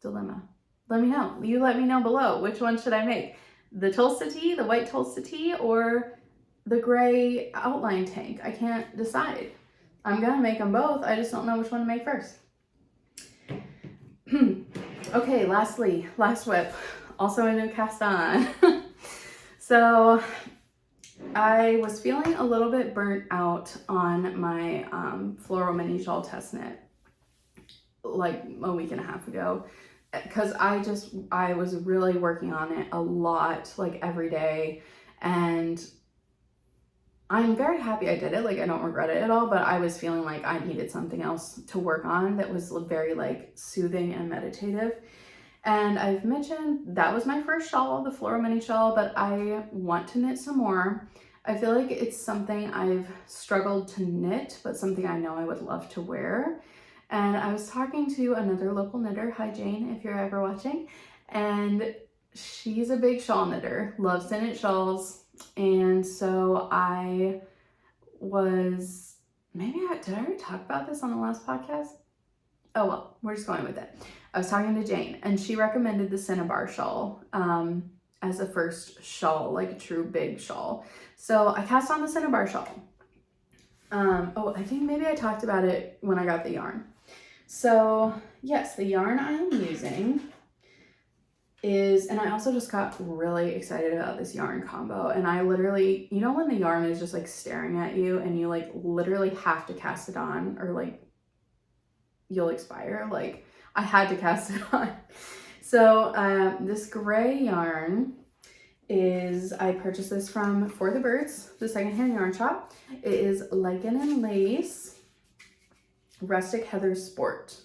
Speaker 1: dilemma. Let me know. You let me know below. Which one should I make? The Tolsta tee, the white Tolsta tee, or the gray outline tank? I can't decide. I'm gonna make them both. I just don't know which one to make first. Okay, lastly, last whip. Also a new cast on. So I was feeling a little bit burnt out on my Floro mini shawl test knit like a week and a half ago, because I was really working on it a lot, like every day, and I'm very happy I did it. Like I don't regret it at all, but I was feeling like I needed something else to work on that was very like soothing and meditative. And I've mentioned that was my first shawl, the Floro mini shawl, but I want to knit some more. I feel like it's something I've struggled to knit, but something I know I would love to wear. And I was talking to another local knitter, hi Jane, if you're ever watching, and she's a big shawl knitter, loves to knit shawls. And so I was, did I already talk about this on the last podcast? Oh well, we're just going with it. I was talking to Jane, and she recommended the Cinnabar shawl as a first shawl, like a true big shawl. So I cast on the Cinnabar shawl. Oh, I think maybe I talked about it when I got the yarn. So yes, the yarn I am using is, and I also just got really excited about this yarn combo, and I literally, you know when the yarn is just like staring at you and you like literally have to cast it on or like you'll expire, like I had to cast it on. So this gray yarn is, I purchased this from For the Birds, the secondhand yarn shop. It is Lichen and Lace Rustic Heather Sport.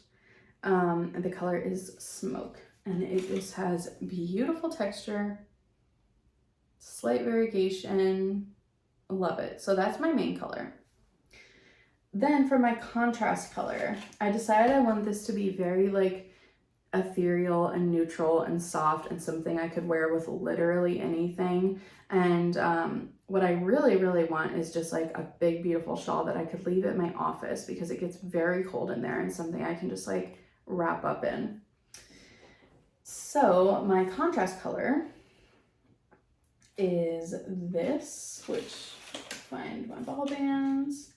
Speaker 1: And the color is Smoke, and it just has beautiful texture, slight variegation. Love it. So that's my main color. Then for my contrast color, I decided I want this to be very like ethereal and neutral and soft and something I could wear with literally anything. And what I really, really want is just like a big, beautiful shawl that I could leave at my office because it gets very cold in there, and something I can just like wrap up in. So my contrast color is this, which, find my ball bands.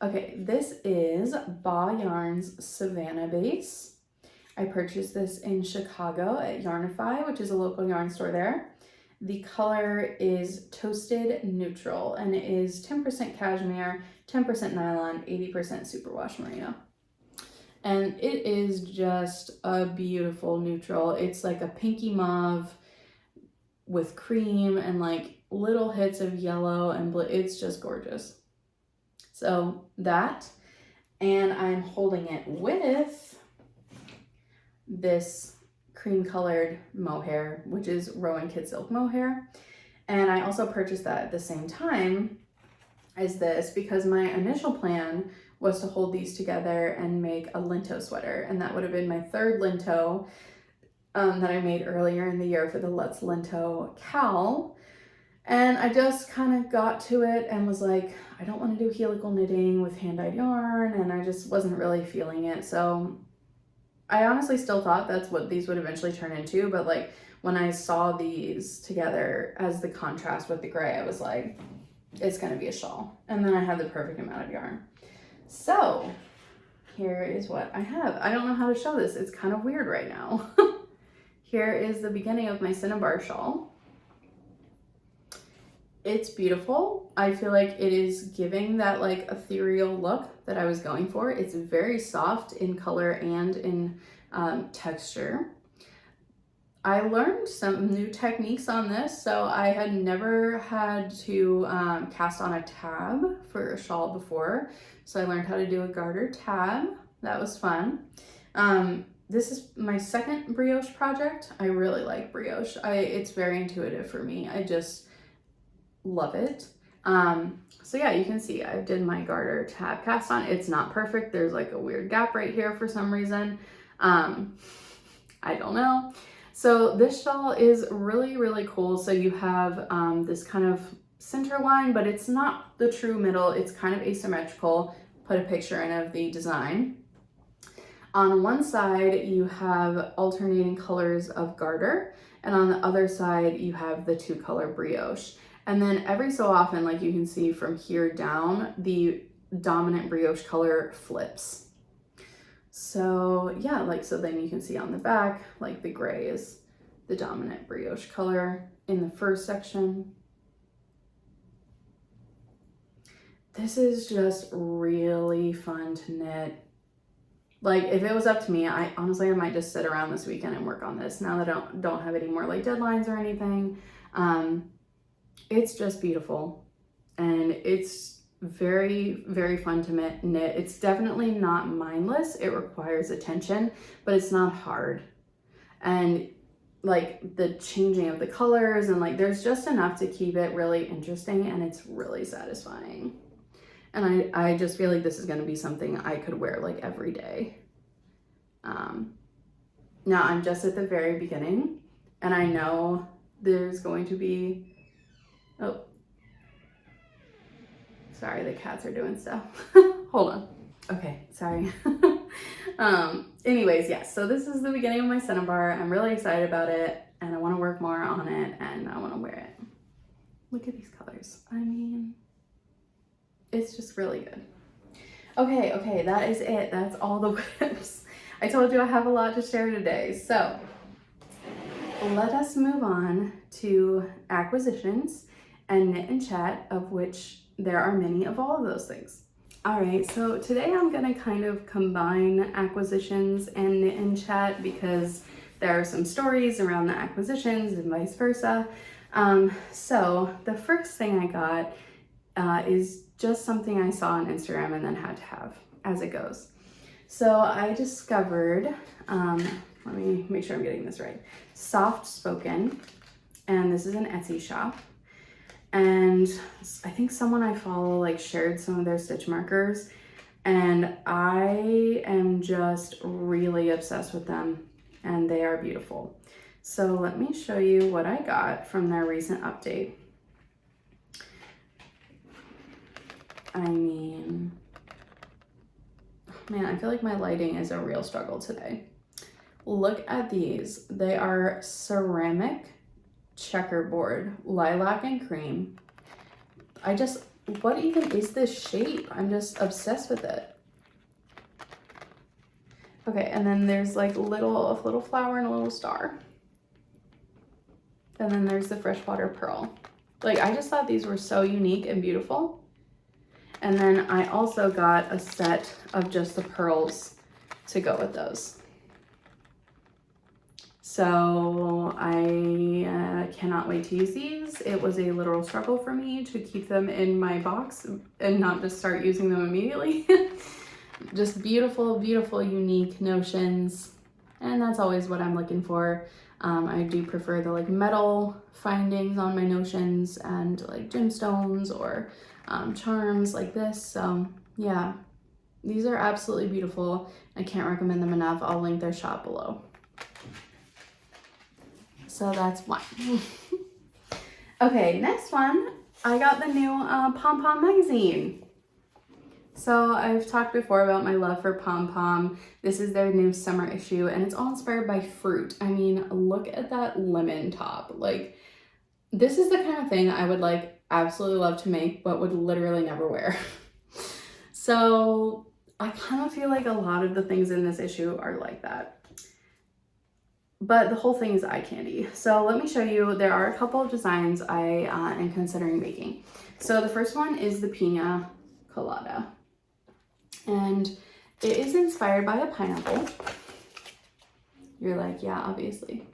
Speaker 1: Okay, this is Ba Yarn's Savannah Base. I purchased this in Chicago at Yarnify, which is a local yarn store there. The color is Toasted Neutral, and it is 10% cashmere, 10% nylon, 80% superwash merino. And it is just a beautiful neutral. It's like a pinky mauve with cream and like little hits of yellow and blue. It's just gorgeous. So that, and I'm holding it with this cream colored mohair, which is Rowan Kid Silk mohair. And I also purchased that at the same time as this because my initial plan was to hold these together and make a linto sweater. And that would have been my third linto that I made earlier in the year for the Let's Linto cowl. And I just kind of got to it and was like, I don't want to do helical knitting with hand-dyed yarn, and I just wasn't really feeling it. So I honestly still thought that's what these would eventually turn into, but like when I saw these together as the contrast with the gray, I was like, it's gonna be a shawl. And then I had the perfect amount of yarn. So here is what I have. I don't know how to show this. It's kind of weird right now. Here is the beginning of my cinnabar shawl. It's beautiful. I feel like it is giving that like ethereal look that I was going for. It's very soft in color and in texture. I learned some new techniques on this. So I had never had to cast on a tab for a shawl before. So I learned how to do a garter tab. That was fun. This is my second brioche project. I really like brioche. It's very intuitive for me. I just love it. So yeah, you can see I did my garter tab cast on. It's not perfect. There's like a weird gap right here for some reason. I don't know. So this shawl is really, really cool. So you have this kind of center line, but it's not the true middle. It's kind of asymmetrical. Put a picture in of the design. On one side, you have alternating colors of garter, and on the other side, you have the 2-color brioche. And then every so often, like you can see from here down, the dominant brioche color flips. So yeah, like, so then you can see on the back, like the gray is the dominant brioche color in the first section. This is just really fun to knit. Like if it was up to me, I honestly might just sit around this weekend and work on this now that I don't have any more like deadlines or anything. It's just beautiful and it's very, very fun to knit. It's definitely not mindless. It requires attention, but it's not hard. And like the changing of the colors and like there's just enough to keep it really interesting, and it's really satisfying. And I just feel like this is going to be something I could wear like every day. Now I'm just at the very beginning, and I know there's going to be, oh, sorry, the cats are doing stuff. Hold on. Okay, sorry. Anyways, yes, so this is the beginning of my cinnabar. I'm really excited about it, and I want to work more on it, and I want to wear it. Look at these colors. I mean, it's just really good. Okay, that is it. That's all the whips. I told you I have a lot to share today. So let us move on to acquisitions and knit and chat, of which there are many of all of those things. All right, so today I'm gonna kind of combine acquisitions and knit and chat because there are some stories around the acquisitions and vice versa. So the first thing I got is just something I saw on Instagram and then had to have, as it goes. So I discovered, let me make sure I'm getting this right, Soft Spoken, and this is an Etsy shop. And I think someone I follow like shared some of their stitch markers, and I am just really obsessed with them, and they are beautiful. So let me show you what I got from their recent update. I mean, man, I feel like my lighting is a real struggle today. Look at these. They are ceramic checkerboard, lilac and cream. What even is this shape? I'm just obsessed with it. Okay, and then there's like a little flower and a little star. And then there's the freshwater pearl. Like, I just thought these were so unique and beautiful. And then I also got a set of just the pearls to go with those. So I cannot wait to use these. It was a literal struggle for me to keep them in my box and not just start using them immediately. Just beautiful, beautiful, unique notions. And that's always what I'm looking for. I do prefer the like metal findings on my notions and like gemstones or charms like this. So yeah, these are absolutely beautiful. I can't recommend them enough. I'll link their shop below. So that's one. Okay, next one. I got the new Pom Pom magazine. So I've talked before about my love for Pom Pom. This is their new summer issue and it's all inspired by fruit. I mean, look at that lemon top. Like, this is the kind of thing I would like absolutely love to make, but would literally never wear. So I kind of feel like a lot of the things in this issue are like that. But the whole thing is eye candy. So let me show you, there are a couple of designs I am considering making. So the first one is the Pina Colada. And it is inspired by a pineapple. You're like, yeah, obviously.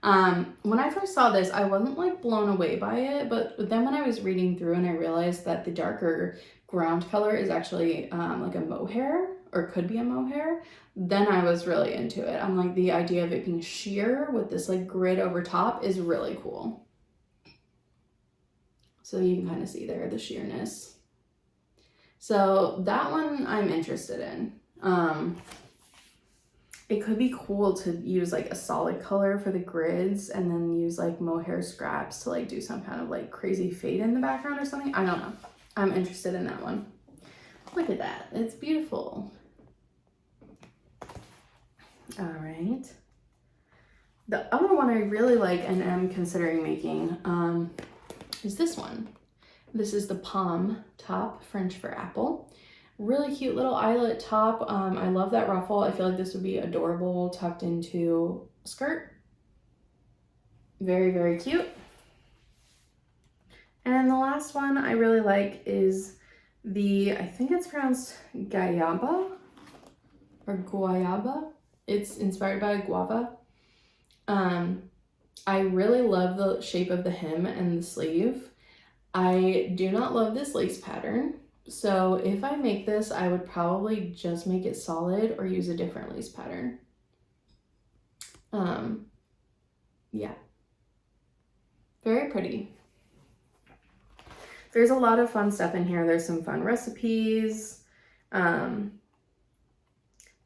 Speaker 1: When I first saw this, I wasn't like blown away by it, but then when I was reading through and I realized that the darker ground color is actually like a mohair, or could be a mohair, then I was really into it. I'm like, the idea of it being sheer with this like grid over top is really cool. So you can kind of see there the sheerness. So that one I'm interested in. It could be cool to use like a solid color for the grids and then use like mohair scraps to like do some kind of like crazy fade in the background or something. I don't know. I'm interested in that one. Look at that. It's beautiful. All right. The other one I really like and am considering making is this one. This is the Palm top, French for apple. Really cute little eyelet top. I love that ruffle. I feel like this would be adorable tucked into a skirt. Very, very cute. And the last one I really like is the, I think it's pronounced Guayaba or Guayaba. It's inspired by guava. I really love the shape of the hem and the sleeve. I do not love this lace pattern. So if I make this, I would probably just make it solid or use a different lace pattern. Yeah. Very pretty. There's a lot of fun stuff in here. There's some fun recipes, a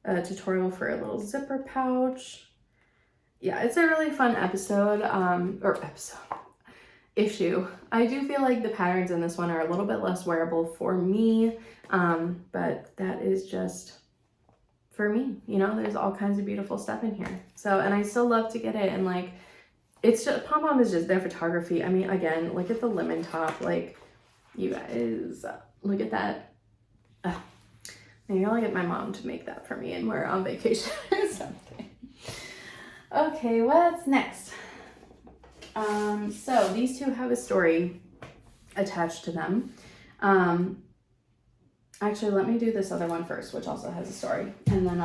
Speaker 1: tutorial for a little zipper pouch. Yeah, it's a really fun issue. I do feel like the patterns in this one are a little bit less wearable for me, but that is just for me. You know, there's all kinds of beautiful stuff in here. So, and I still love to get it, and like, it's just, Pom Pom is just their photography. I mean, again, look at the lemon top. Like, you guys, look at that. Maybe I'll get my mom to make that for me and we're on vacation or something. Okay, what's next? So these two have a story attached to them. Actually, let me do this other one first, which also has a story, and then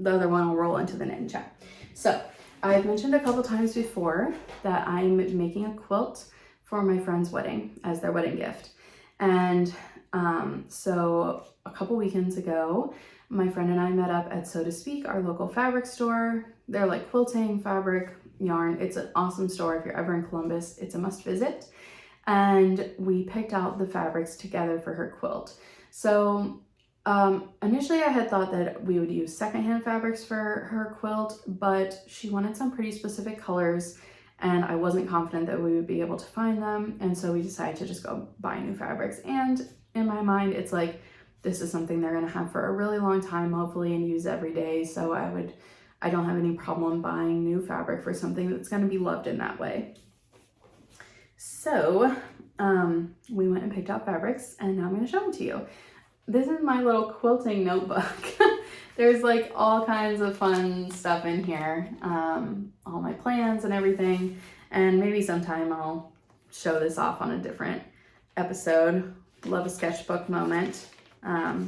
Speaker 1: the other one will roll into the knit and chat. So I've mentioned a couple times before that I'm making a quilt for my friend's wedding as their wedding gift. And so a couple weekends ago, my friend and I met up at So to Speak, our local fabric store. They're like quilting, fabric, yarn. It's an awesome store. If you're ever in Columbus, it's a must visit. And we picked out the fabrics together for her quilt. So initially I had thought that we would use secondhand fabrics for her quilt, but she wanted some pretty specific colors and I wasn't confident that we would be able to find them. And so we decided to just go buy new fabrics. And in my mind, it's like, this is something they're gonna have for a really long time, hopefully, and use every day. So I don't have any problem buying new fabric for something that's gonna be loved in that way. So we went and picked out fabrics and now I'm gonna show them to you. This is my little quilting notebook. There's like all kinds of fun stuff in here, all my plans and everything. And maybe sometime I'll show this off on a different episode. Love a sketchbook moment. I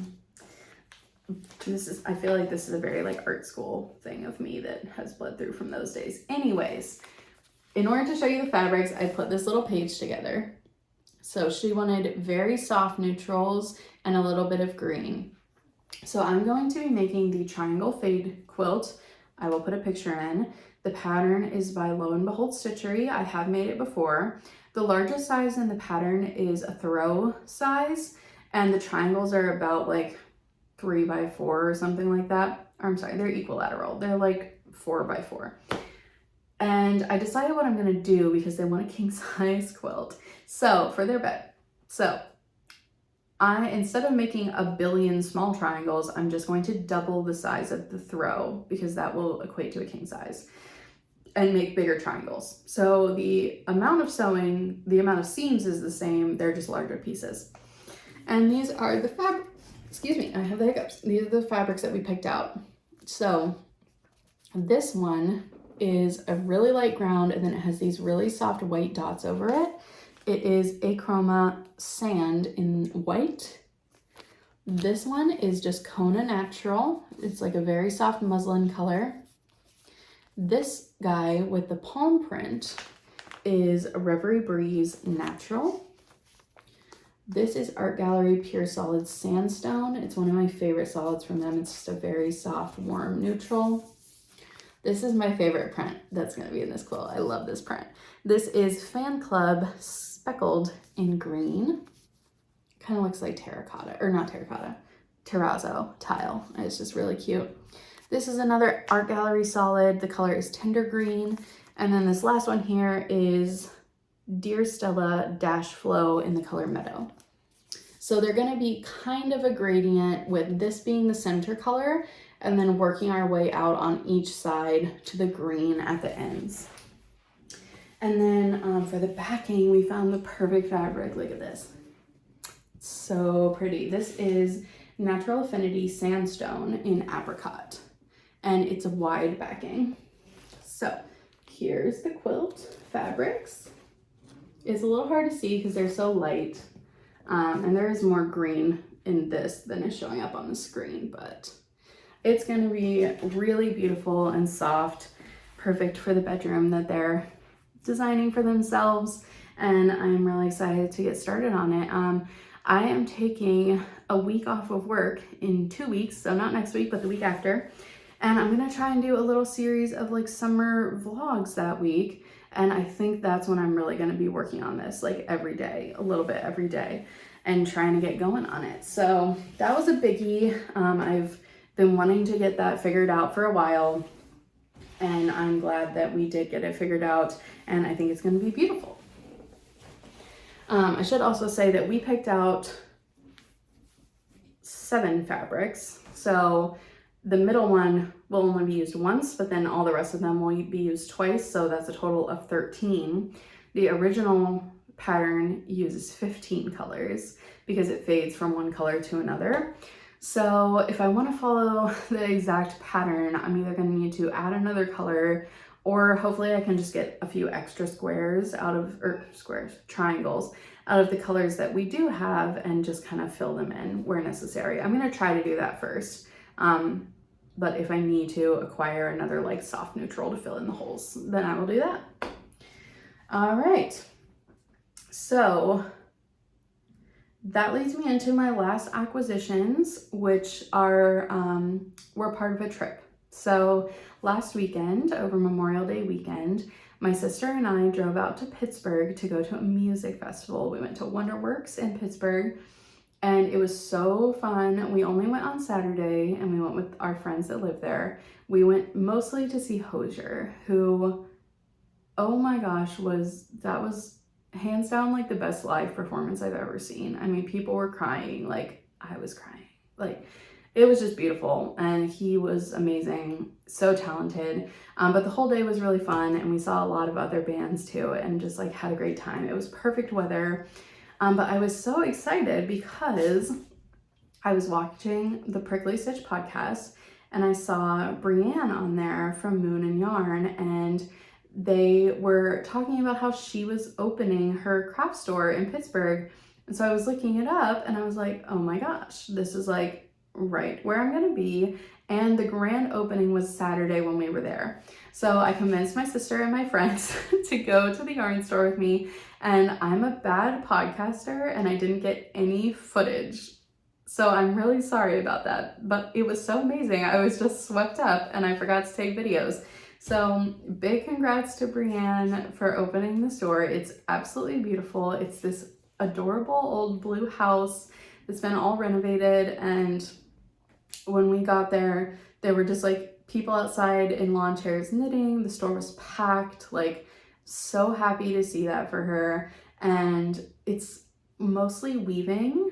Speaker 1: feel like this is a very like art school thing of me that has bled through from those days. Anyways, in order to show you the fabrics, I put this little page together. So she wanted very soft neutrals and a little bit of green. So I'm going to be making the triangle fade quilt. I will put a picture in. The pattern is by Lo and Behold Stitchery. I have made it before. The largest size in the pattern is a throw size, and the triangles are about like 3 by 4 or something like that. Or I'm sorry, they're equilateral. They're like 4 by 4. And I decided what I'm gonna do because they want a king size quilt. So for their bed. So instead of making a billion small triangles, I'm just going to double the size of the throw because that will equate to a king size and make bigger triangles. So the amount of sewing, the amount of seams is the same, they're just larger pieces. And these are the fabric, excuse me, I have the hiccups. These are the fabrics that we picked out. So this one is a really light ground and then it has these really soft white dots over it. It is Achroma Sand in white. This one is just Kona Natural. It's like a very soft muslin color. This guy with the palm print is Ravelry Breeze Natural. This is Art Gallery Pure Solid Sandstone. It's one of my favorite solids from them. It's just a very soft, warm neutral. This is my favorite print that's gonna be in this quilt. I love this print. This is Fan Club Speckled in Green. Kind of looks like terracotta, or not terracotta, terrazzo tile. It's just really cute. This is another Art Gallery solid. The color is Tender Green. And then this last one here is Dear Stella Dash Flow in the color Meadow. So they're gonna be kind of a gradient with this being the center color and then working our way out on each side to the green at the ends. And then for the backing, we found the perfect fabric. Look at this. So pretty. This is Natural Affinity Sandstone in Apricot. And it's a wide backing. So here's the quilt fabrics. It's a little hard to see because they're so light. And there is more green in this than is showing up on the screen, but it's going to be really beautiful and soft, perfect for the bedroom that they're designing for themselves. And I'm really excited to get started on it. I am taking a week off of work in 2 weeks, so not next week, but the week after. And I'm gonna try and do a little series of like summer vlogs that week. And I think that's when I'm really gonna be working on this, like every day, a little bit every day, and trying to get going on it. So that was a biggie. I've been wanting to get that figured out for a while, and I'm glad that we did get it figured out, and I think it's gonna be beautiful. I should also say that we picked out 7 fabrics. So the middle one will only be used once, but then all the rest of them will be used twice. So that's a total of 13. The original pattern uses 15 colors because it fades from one color to another. So if I want to follow the exact pattern, I'm either going to need to add another color, or hopefully I can just get a few extra squares out of, or triangles out of the colors that we do have and just kind of fill them in where necessary. I'm going to try to do that first. But if I need to acquire another like soft neutral to fill in the holes, then I will do that. All right. So that leads me into my last acquisitions, which are, were part of a trip. So last weekend, over Memorial Day weekend, my sister and I drove out to Pittsburgh to go to a music festival. We went to Wonderworks in Pittsburgh, and it was so fun. We only went on Saturday, and we went with our friends that live there. We went mostly to see Hosier, who, oh my gosh, that was hands down like the best live performance I've ever seen. I mean, people were crying, like I was crying. Like, it was just beautiful, and he was amazing, so talented. But the whole day was really fun, and we saw a lot of other bands too, and just like had a great time. It was perfect weather. But I was so excited because I was watching the Prickly Stitch podcast, and I saw Brienne on there from Moon and Yarn, and they were talking about how she was opening her craft store in Pittsburgh. And so I was looking it up, and I was like, oh my gosh, this is like right where I'm gonna be. And the grand opening was Saturday when we were there. So I convinced my sister and my friends to go to the yarn store with me. And I'm a bad podcaster, and I didn't get any footage. So I'm really sorry about that, but it was so amazing. I was just swept up, and I forgot to take videos. So big congrats to Brienne for opening the store. It's absolutely beautiful. It's this adorable old blue house that's been all renovated, and When we got there, there were just like people outside in lawn chairs knitting. The store was packed, like so happy to see that for her. And it's mostly weaving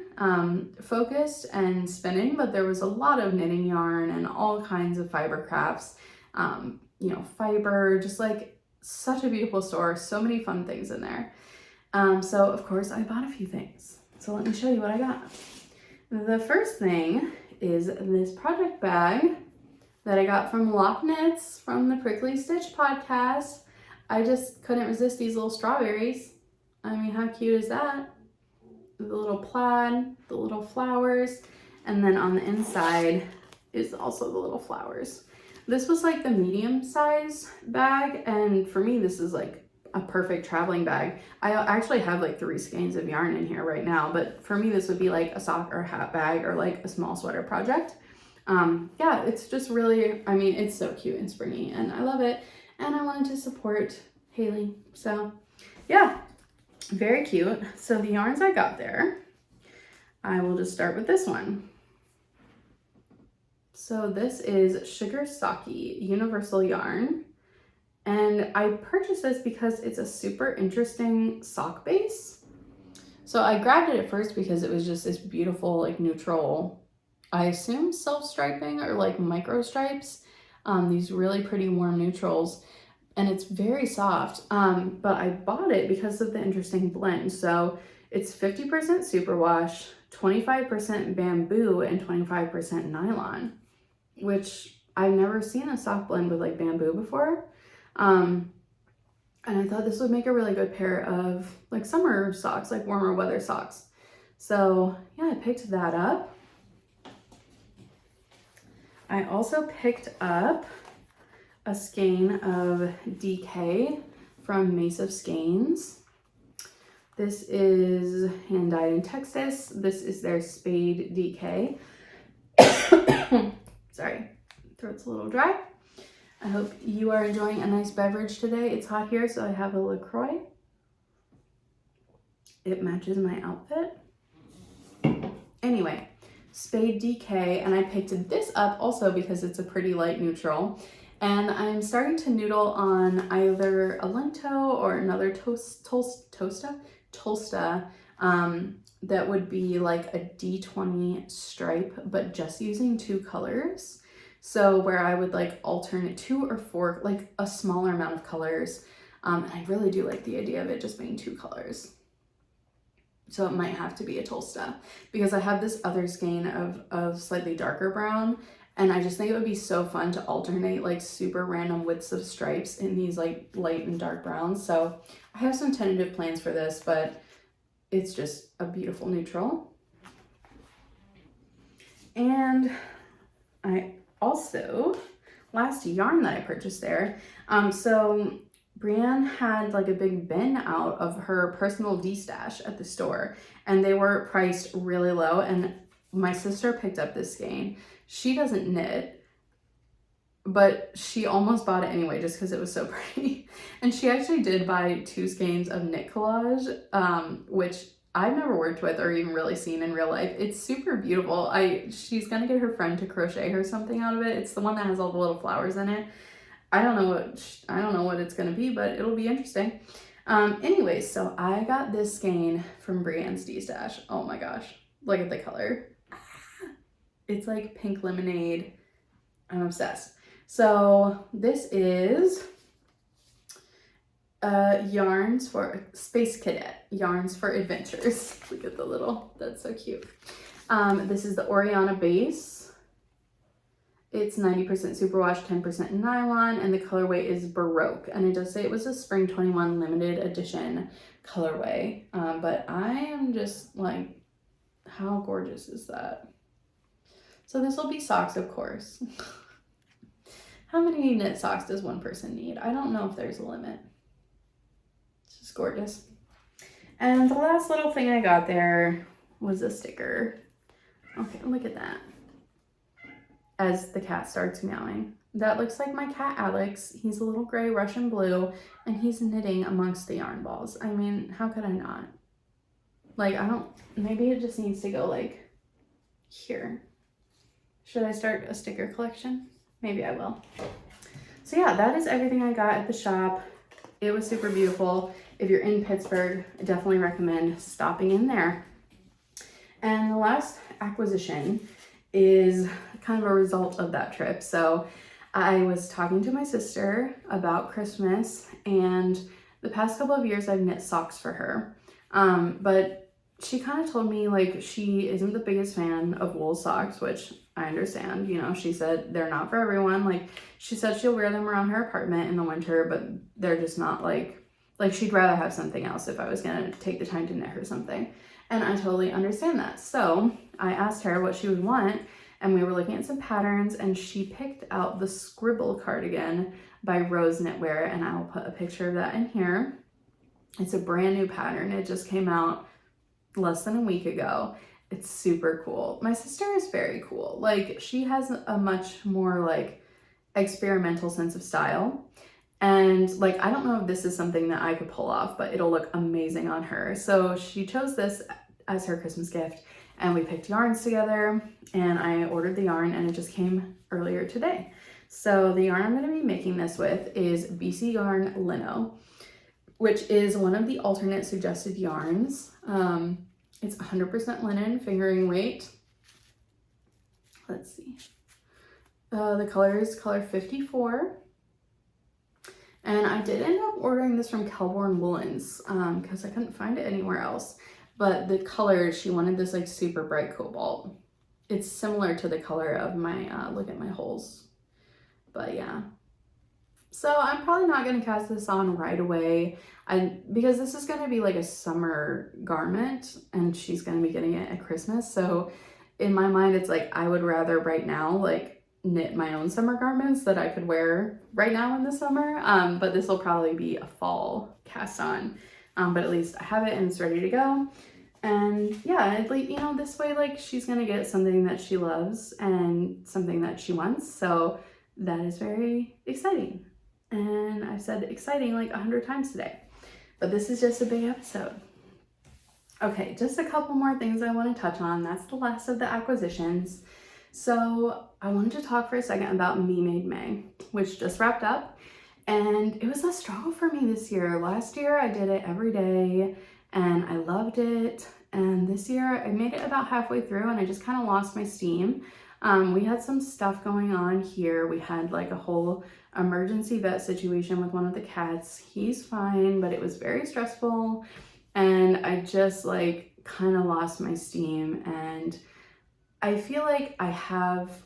Speaker 1: focused and spinning, but there was a lot of knitting yarn and all kinds of fiber crafts, you know, fiber, just like such a beautiful store, so many fun things in there. So of course I bought a few things. So let me show you what I got. The first thing is this project bag that I got from Lock Knits from the Prickly Stitch podcast. I just couldn't resist these little strawberries. I mean, how cute is that? The little plaid, the little flowers, and then on the inside is also the little flowers. This was like the medium size bag, and for me this is like a perfect traveling bag. I actually have like 3 skeins of yarn in here right now, but for me this would be like a sock or hat bag or like a small sweater project. Yeah, it's just really, I mean, it's so cute and springy and I love it, and I wanted to support Haley. So yeah, very cute. So the yarns I got there, I will just start with this one. So this is Sugar Saki Universal Yarn. And I purchased this because it's a super interesting sock base. So I grabbed it at first because it was just this beautiful, like neutral, I assume self-striping or like micro stripes. These really pretty warm neutrals. And it's very soft, but I bought it because of the interesting blend. So it's 50% superwash, 25% bamboo, and 25% nylon, which I've never seen a sock blend with like bamboo before. And I thought this would make a really good pair of like summer socks, like warmer weather socks. So yeah, I picked that up. I also picked up a skein of DK from Mace of Skeins. This is hand dyed in Texas. This is their Spade DK. Sorry, throat's a little dry. I hope you are enjoying a nice beverage today. It's hot here, so I have a LaCroix. It matches my outfit. Anyway, Spade DK, and I picked this up also because it's a pretty light neutral. And I'm starting to noodle on either a Lento or another Tolsta that would be like a D20 stripe, but just using 2 colors. So where I would like alternate 2 or 4, like a smaller amount of colors. And I really do like the idea of it just being 2 colors. So it might have to be a Tolsta because I have this other skein of slightly darker brown, and I just think it would be so fun to alternate like super random widths of stripes in these like light and dark browns. So I have some tentative plans for this, but it's just a beautiful neutral. And I also, last yarn that I purchased there, so Brienne had like a big bin out of her personal D-stash at the store, and they were priced really low, and my sister picked up this skein. She doesn't knit, but she almost bought it anyway just because it was so pretty. And she actually did buy 2 skeins of knit collage, which I've never worked with or even really seen in real life. It's super beautiful. She's gonna get her friend to crochet her something out of it. It's the one that has all the little flowers in it. I don't know what it's gonna be, but it'll be interesting. Anyway, so I got this skein from Brienne's D-stash. Oh my gosh, look at the color. It's like pink lemonade. I'm obsessed. So this is yarns for Space Cadet, yarns for adventures. Look at the little, that's so cute. This is the Oriana base. It's 90% superwash, 10% nylon, and the colorway is Baroque. And it does say it was a Spring 21 limited edition colorway. But I am just like, how gorgeous is that? So this will be socks, of course. How many knit socks does one person need? I don't know if there's a limit. It's just gorgeous. And the last little thing I got there was a sticker. Okay, look at that. As the cat starts meowing. That looks like my cat Alex. He's a little gray Russian blue, and he's knitting amongst the yarn balls. I mean, how could I not? Like, maybe it just needs to go like here. Should I start a sticker collection? Maybe I will. So yeah, that is everything I got at the shop. It was super beautiful. If you're in Pittsburgh, I definitely recommend stopping in there. And the last acquisition is kind of a result of that trip. So I was talking to my sister about Christmas, and the past couple of years I've knit socks for her. But she kind of told me like she isn't the biggest fan of wool socks, which I understand. You know, she said they're not for everyone. Like she said she'll wear them around her apartment in the winter, but they're just not like she'd rather have something else if I was gonna take the time to knit her something. And I totally understand that. So I asked her what she would want, and we were looking at some patterns, and she picked out the Scribble cardigan by Rose Knitwear, and I will put a picture of that in here. It's a brand new pattern. It just came out less than a week ago. It's super cool. My sister is very cool. Like she has a much more like experimental sense of style. And like, I don't know if this is something that I could pull off, but it'll look amazing on her. So she chose this as her Christmas gift, and we picked yarns together, and I ordered the yarn, and it just came earlier today. So the yarn I'm going to be making this with is BC Yarn Lino, which is one of the alternate suggested yarns. It's 100% linen, fingering weight. Let's see. The color is color 54. And I did end up ordering this from Kelborn Woolens because I couldn't find it anywhere else. But the color, she wanted this like super bright cobalt. It's similar to the color of my, look at my holes. But yeah. So I'm probably not going to cast this on right away because this is going to be like a summer garment, and she's going to be getting it at Christmas. So in my mind, it's like I would rather right now like knit my own summer garments that I could wear right now in the summer. But this will probably be a fall cast on. But at least I have it and it's ready to go. And yeah, you know, this way like she's going to get something that she loves and something that she wants. So that is very exciting. And I've said exciting like 100 times today, but this is just a big episode. Okay, just a couple more things I want to touch on. That's the last of the acquisitions. So I wanted to talk for a second about Me Made May, which just wrapped up, and it was a struggle for me this year. Last year I did it every day and I loved it, and this year I made it about halfway through and I just kind of lost my steam. We had some stuff going on here. We had like a whole emergency vet situation with one of the cats. He's fine, but it was very stressful, and I just like kind of lost my steam. And I feel like I have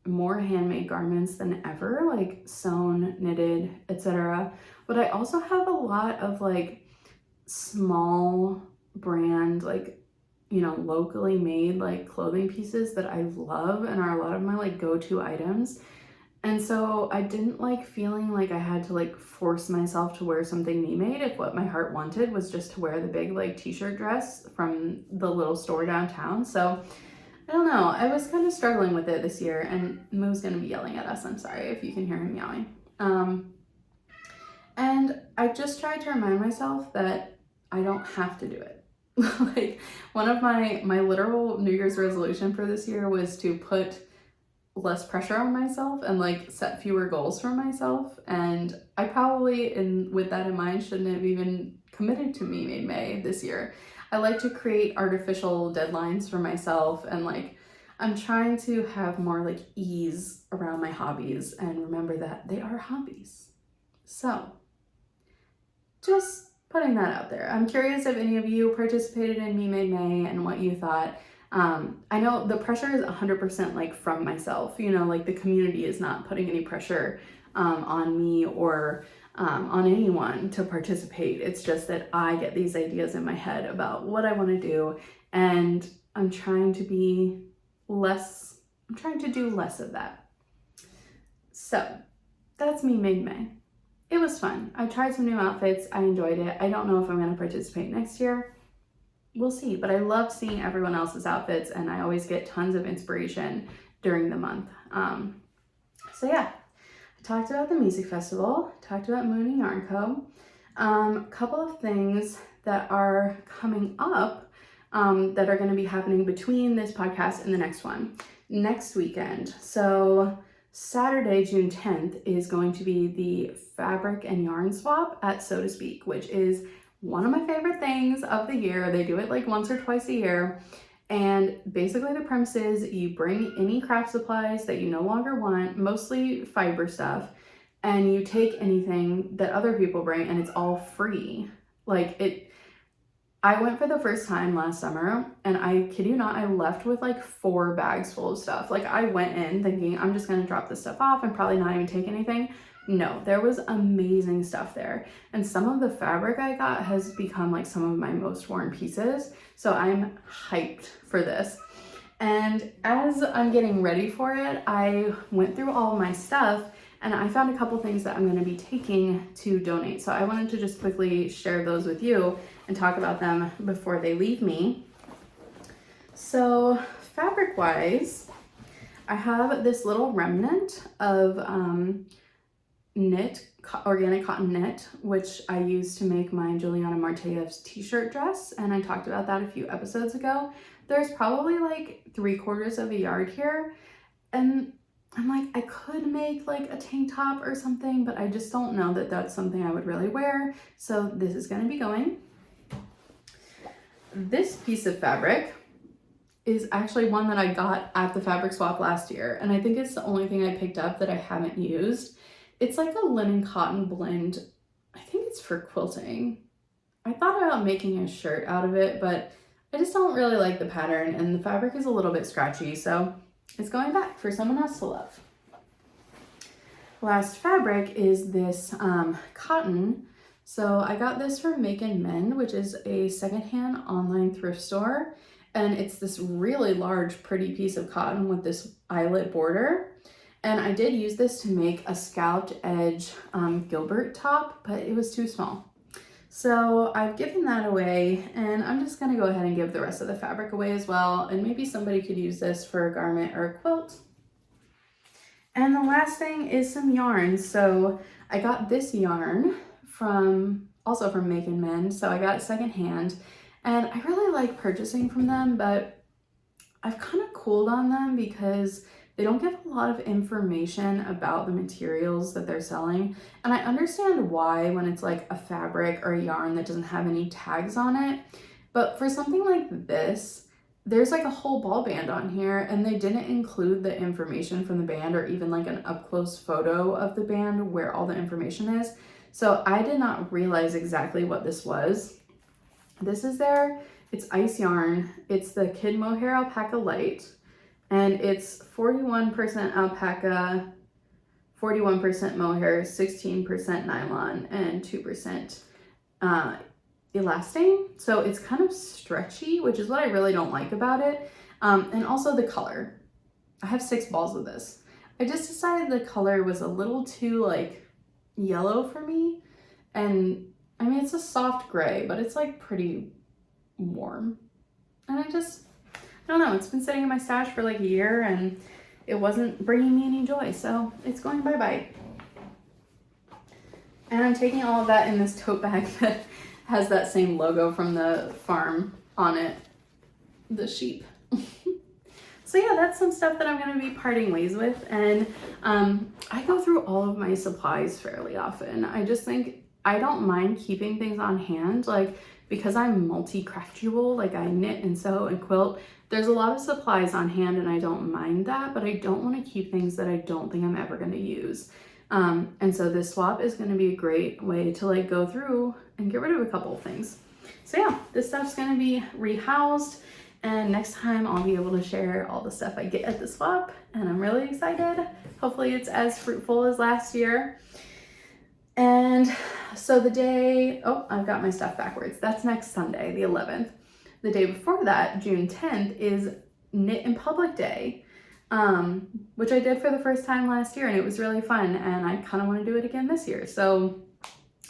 Speaker 1: more handmade garments than ever, like sewn, knitted, etc. But I also have a lot of like small brand, like, you know, locally made like clothing pieces that I love and are a lot of my like go-to items. And so I didn't like feeling like I had to like force myself to wear something me made if what my heart wanted was just to wear the big like t-shirt dress from the little store downtown. So I don't know, I was kind of struggling with it this year, and Moo's gonna be yelling at us. I'm sorry if you can hear him yelling. And I just tried to remind myself that I don't have to do it. Like one of my literal New Year's resolution for this year was to put less pressure on myself and like set fewer goals for myself. And I probably, with that in mind, shouldn't have even committed to Me Made May this year. I like to create artificial deadlines for myself, and like I'm trying to have more like ease around my hobbies and remember that they are hobbies. So just putting that out there. I'm curious if any of you participated in Me Made May and what you thought. I know the pressure is 100% like from myself, you know, like the community is not putting any pressure on me or on anyone to participate. It's just that I get these ideas in my head about what I want to do, and I'm trying to do less of that. So that's Me Made May. It was fun. I tried some new outfits. I enjoyed it. I don't know if I'm going to participate next year. We'll see, but I love seeing everyone else's outfits, and I always get tons of inspiration during the month. So yeah, I talked about the music festival, talked about Moon and Yarn Co. A couple of things that are coming up that are going to be happening between this podcast and the next one. next weekend. So Saturday, June 10th is going to be the fabric and yarn swap at So to Speak, which is one of my favorite things of the year. They do it like once or twice a year. And basically the premise is you bring any craft supplies that you no longer want, mostly fiber stuff, and you take anything that other people bring and it's all free. I went for the first time last summer and I kid you not, I left with like 4 bags full of stuff. Like I went in thinking I'm just gonna drop this stuff off and probably not even take anything. No, there was amazing stuff there. And some of the fabric I got has become like some of my most worn pieces. So I'm hyped for this. And as I'm getting ready for it, I went through all of my stuff and I found a couple things that I'm going to be taking to donate. So I wanted to just quickly share those with you and talk about them before they leave me. So fabric wise, I have this little remnant of organic cotton knit, which I used to make my Juliana Marteev's t-shirt dress. And I talked about that a few episodes ago. There's probably like 3/4 of a yard here. And I'm like, I could make like a tank top or something, but I just don't know that that's something I would really wear. So this is going to be going. This piece of fabric is actually one that I got at the fabric swap last year. And I think it's the only thing I picked up that I haven't used. It's like a linen cotton blend. I think it's for quilting. I thought about making a shirt out of it, but I just don't really like the pattern and the fabric is a little bit scratchy. So it's going back for someone else to love. Last fabric is this cotton. So I got this from Make and Mend, which is a secondhand online thrift store. And it's this really large, pretty piece of cotton with this eyelet border. And I did use this to make a scalloped edge Gilbert top, but it was too small. So I've given that away and I'm just gonna go ahead and give the rest of the fabric away as well. And maybe somebody could use this for a garment or a quilt. And the last thing is some yarn. So I got this yarn also from Make and Mend. So I got it secondhand and I really like purchasing from them, but I've kind of cooled on them because they don't give a lot of information about the materials that they're selling. And I understand why when it's like a fabric or a yarn that doesn't have any tags on it. But for something like this, there's like a whole ball band on here and they didn't include the information from the band or even like an up close photo of the band where all the information is. So I did not realize exactly what this was. This is it's ice yarn. It's the Kid Mohair Alpaca Light. And it's 41% alpaca, 41% mohair, 16% nylon, and 2% elastane. So it's kind of stretchy, which is what I really don't like about it. And also the color. I have 6 balls of this. I just decided the color was a little too like yellow for me. And I mean, it's a soft gray, but it's like pretty warm. And I don't know, it's been sitting in my stash for like a year and it wasn't bringing me any joy, so it's going bye-bye. And I'm taking all of that in this tote bag that has that same logo from the farm on it, the sheep. So yeah, that's some stuff that I'm going to be parting ways with. And I go through all of my supplies fairly often. I just think I don't mind keeping things on hand, like because I'm multi-craftual, like I knit and sew and quilt. There's a lot of supplies on hand and I don't mind that, but I don't want to keep things that I don't think I'm ever going to use. And so this swap is going to be a great way to like go through and get rid of a couple of things. So yeah, this stuff's going to be rehoused and next time I'll be able to share all the stuff I get at the swap and I'm really excited. Hopefully it's as fruitful as last year. And so the day, I've got my stuff backwards. That's next Sunday, the 11th. The day before that, June 10th, is Knit in Public Day, which I did for the first time last year and it was really fun and I kind of want to do it again this year. So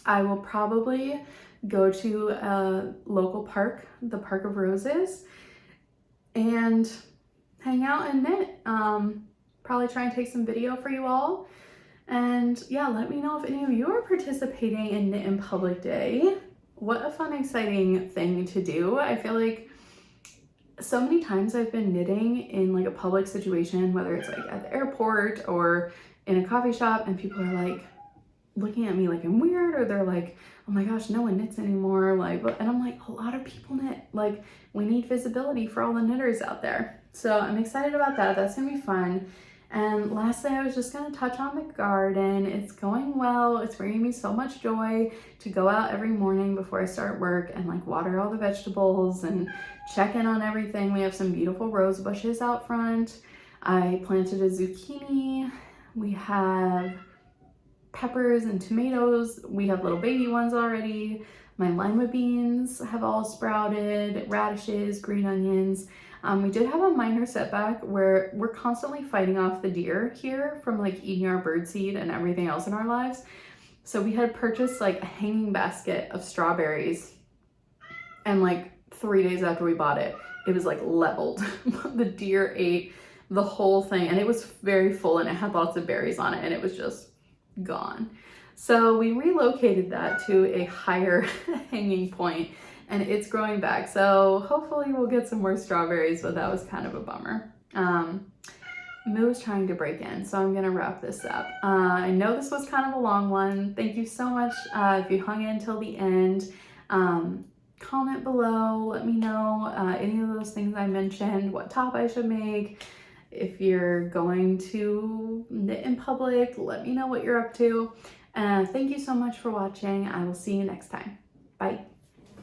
Speaker 1: I will probably go to a local park, the Park of Roses, and hang out and knit. Probably try and take some video for you all. And yeah, let me know if any of you are participating in Knit in Public Day. What a fun, exciting thing to do. I feel like so many times I've been knitting in like a public situation, whether it's like at the airport or in a coffee shop, and people are like looking at me like I'm weird, or they're like, oh my gosh, no one knits anymore. Like, and I'm like, a lot of people knit. Like, we need visibility for all the knitters out there. So I'm excited about that. That's gonna be fun. And lastly, I was just gonna touch on the garden. It's going well. It's bringing me so much joy to go out every morning before I start work and like water all the vegetables and check in on everything. We have some beautiful rose bushes out front. I planted a zucchini. We have peppers and tomatoes. We have little baby ones already. My lima beans have all sprouted, radishes, green onions. We did have a minor setback where we're constantly fighting off the deer here from like eating our birdseed and everything else in our lives. So we had purchased like a hanging basket of strawberries, and like 3 days after we bought it, it was like leveled. The deer ate the whole thing, and it was very full and it had lots of berries on it, and it was just gone. So we relocated that to a higher hanging point, and it's growing back. So hopefully we'll get some more strawberries, but that was kind of a bummer. Moo is trying to break in, so I'm gonna wrap this up. I know this was kind of a long one. Thank you so much if you hung in till the end. Comment below, let me know any of those things I mentioned, what top I should make. If you're going to knit in public, let me know what you're up to. Thank you so much for watching. I will see you next time. Bye.